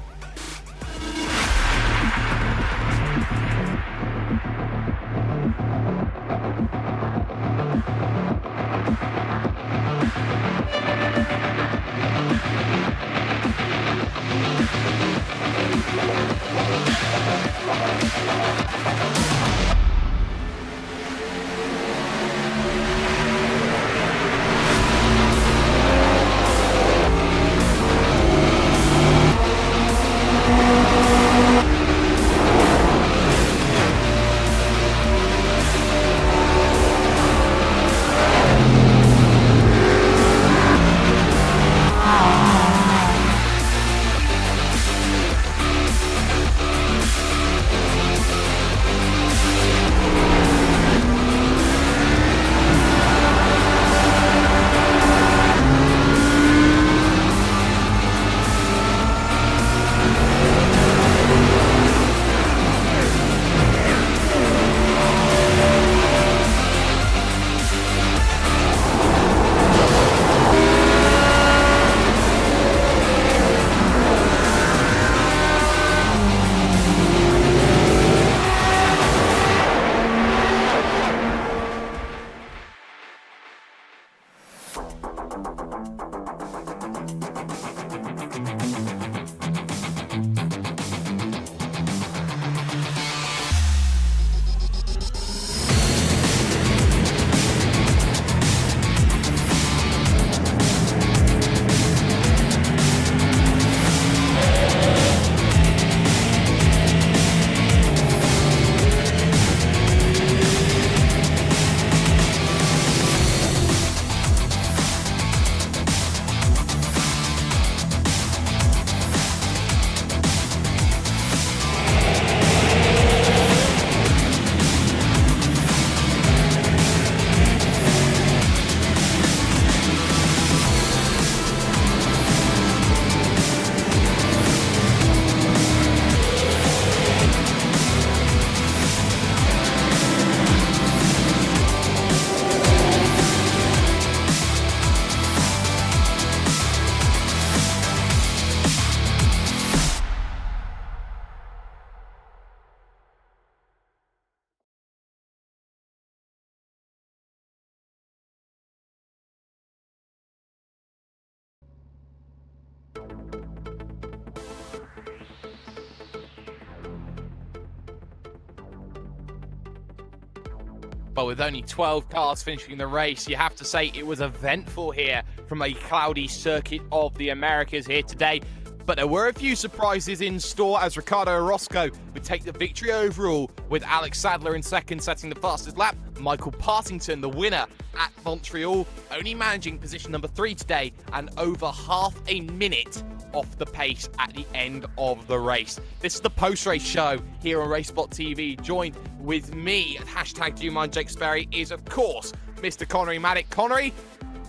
[SPEAKER 1] But with only 12 cars finishing the race, you have to say it was eventful here from a cloudy circuit of the Americas here today. But there were a few surprises in store as Ricardo Orozco would take the victory overall, with Alex Sadler in second setting the fastest lap. Michael Partington, the winner at Montreal, only managing position number 3 today and over half a minute off the pace at the end of the race. This is the post-race show here on RaceSpot TV. Joined with me at hashtag Do You Mind Jake Sperry is, of course, Mr. Connery Maddock. Connery,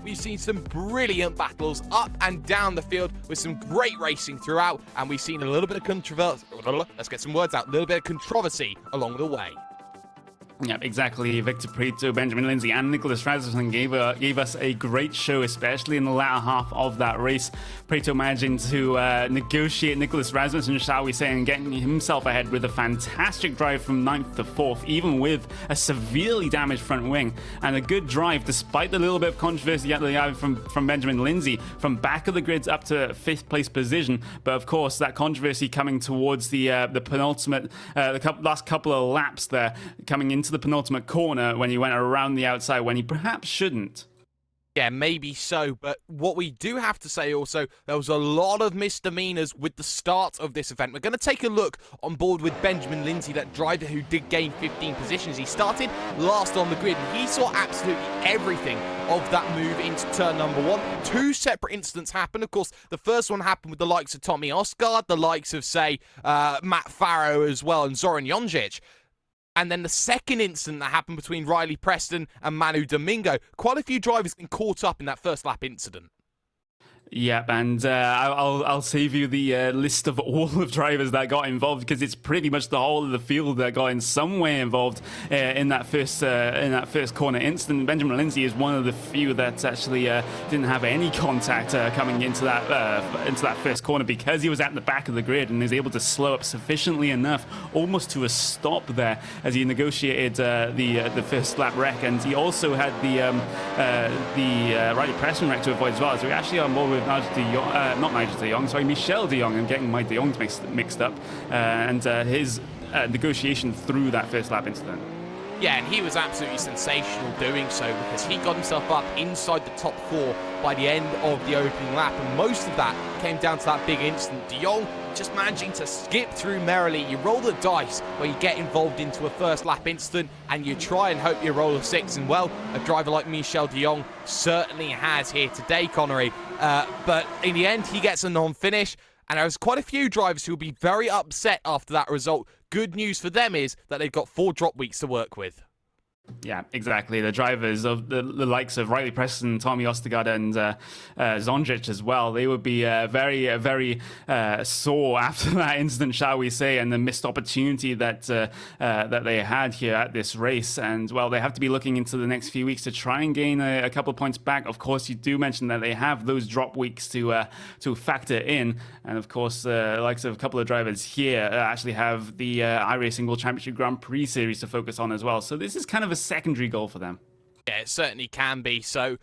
[SPEAKER 1] we've seen some brilliant battles up and down the field with some great racing throughout, and we've seen a little bit of controversy. Let's get some words out. A little bit of controversy along the way.
[SPEAKER 2] Yeah, exactly. Victor Prieto, Benjamin Lindsay, and Nicholas Rasmussen gave us a great show, especially in the latter half of that race. Prieto managing to negotiate Nicholas Rasmussen, shall we say, and getting himself ahead with a fantastic drive from 9th to 4th, even with a severely damaged front wing, and a good drive despite the little bit of controversy that they have from Benjamin Lindsay from back of the grids up to 5th place position. But of course, that controversy coming towards the penultimate, last couple of laps there, coming into the penultimate corner when he went around the outside when he perhaps shouldn't.
[SPEAKER 1] Yeah, maybe so, but what we do have to say also, there was a lot of misdemeanors with the start of this event. We're going to take a look on board with Benjamin Lindsay, that driver who did gain 15 positions. He started last on the grid, and he saw absolutely everything of that move into turn number 1. 2 separate incidents happened. Of course, the first one happened with the likes of Tommy Osgaard, the likes of, say, Matt Farrow as well, and Zoran Jonjic. And then the second incident that happened between Riley Preston and Manu Domingo. Quite a few drivers been caught up in that first lap incident.
[SPEAKER 2] Yep, and I'll save you the list of all of drivers that got involved, because it's pretty much the whole of the field that got in some way involved in that first corner incident. Benjamin Lindsay is one of the few that actually didn't have any contact coming into that first corner, because he was at the back of the grid and is able to slow up sufficiently enough, almost to a stop there, as he negotiated the first lap wreck. And he also had the Riley Preston wreck to avoid as well. So we actually on board with Michel de Jong. I'm getting my de Jong mixed up, and his negotiation through that first lap incident.
[SPEAKER 1] Yeah, and he was absolutely sensational doing so, because he got himself up inside the top 4 by the end of the opening lap, and most of that came down to that big incident. De Jong just managing to skip through merrily. You roll the dice when you get involved into a first lap incident, and you try and hope you roll a 6, and well, a driver like Michel de Jong certainly has here today, Connery. But in the end, he gets a non-finish, and there's quite a few drivers who will be very upset after that result. Good news for them is that they've got 4 drop weeks to work with.
[SPEAKER 2] Yeah, exactly. The drivers of the likes of Riley Preston, Tommy Ostegard, and Zonjic as well, they would be very sore after that incident, shall we say, and the missed opportunity that they had here at this race. And well, they have to be looking into the next few weeks to try and gain a couple of points back. Of course, you do mention that they have those drop weeks to factor in, and of course, the likes of a couple of drivers here actually have the iRacing World Championship Grand Prix Series to focus on as well. So this is kind of a secondary goal for them.
[SPEAKER 1] Yeah, it certainly can be. So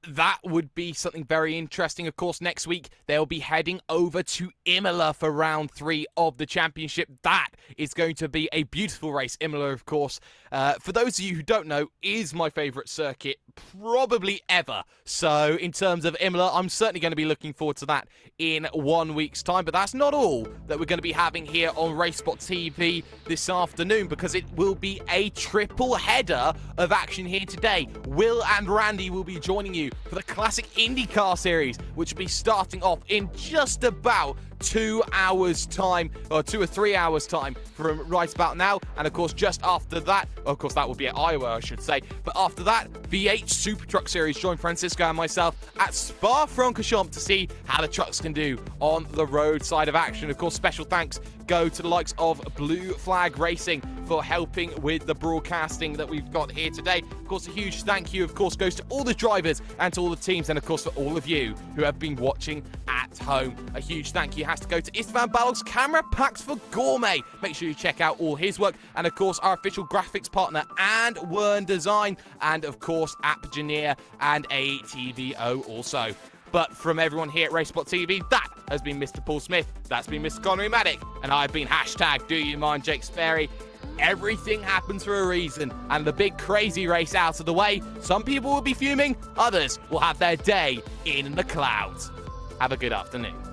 [SPEAKER 1] that would be something very interesting. Of course, next week they'll be heading over to Imola for round 3 of the championship. That is going to be a beautiful race. Imola, of course, for those of you who don't know, is my favorite circuit probably ever. So in terms of Imola, I'm certainly going to be looking forward to that in 1 week's time. But that's not all that we're going to be having here on RaceSpot TV this afternoon, because it will be a triple header of action here today. Will and Randy will be joining you for the Classic IndyCar Series, which will be starting off in just about 2 hours time, or 2 or 3 hours time from right about now. And of course, just after that, of course that will be at Iowa, I should say, but after that, V8 Super Truck Series, join Francisco and myself at Spa-Francorchamps to see how the trucks can do on the road side of action. Of course, special thanks go to the likes of Blue Flag Racing for helping with the broadcasting that we've got here today. Of course, a huge thank you, of course, goes to all the drivers and to all the teams, and of course for all of you who have been watching at home. A huge thank you has to go to Istvan Balog's Camera Packs for Gourmet. Make sure you check out all his work, and of course our official graphics partner and Wern Design, and of course Appgeneer and ATVO also. But from everyone here at RaceSpot TV, that has been Mr. Paul Smith, that's been Mr. Connery Maddock, and I've been hashtag Do You Mind Jake Sperry. everything happens for a reason, and the big crazy race out of the way, some people will be fuming, others will have their day in the clouds. Have a good afternoon.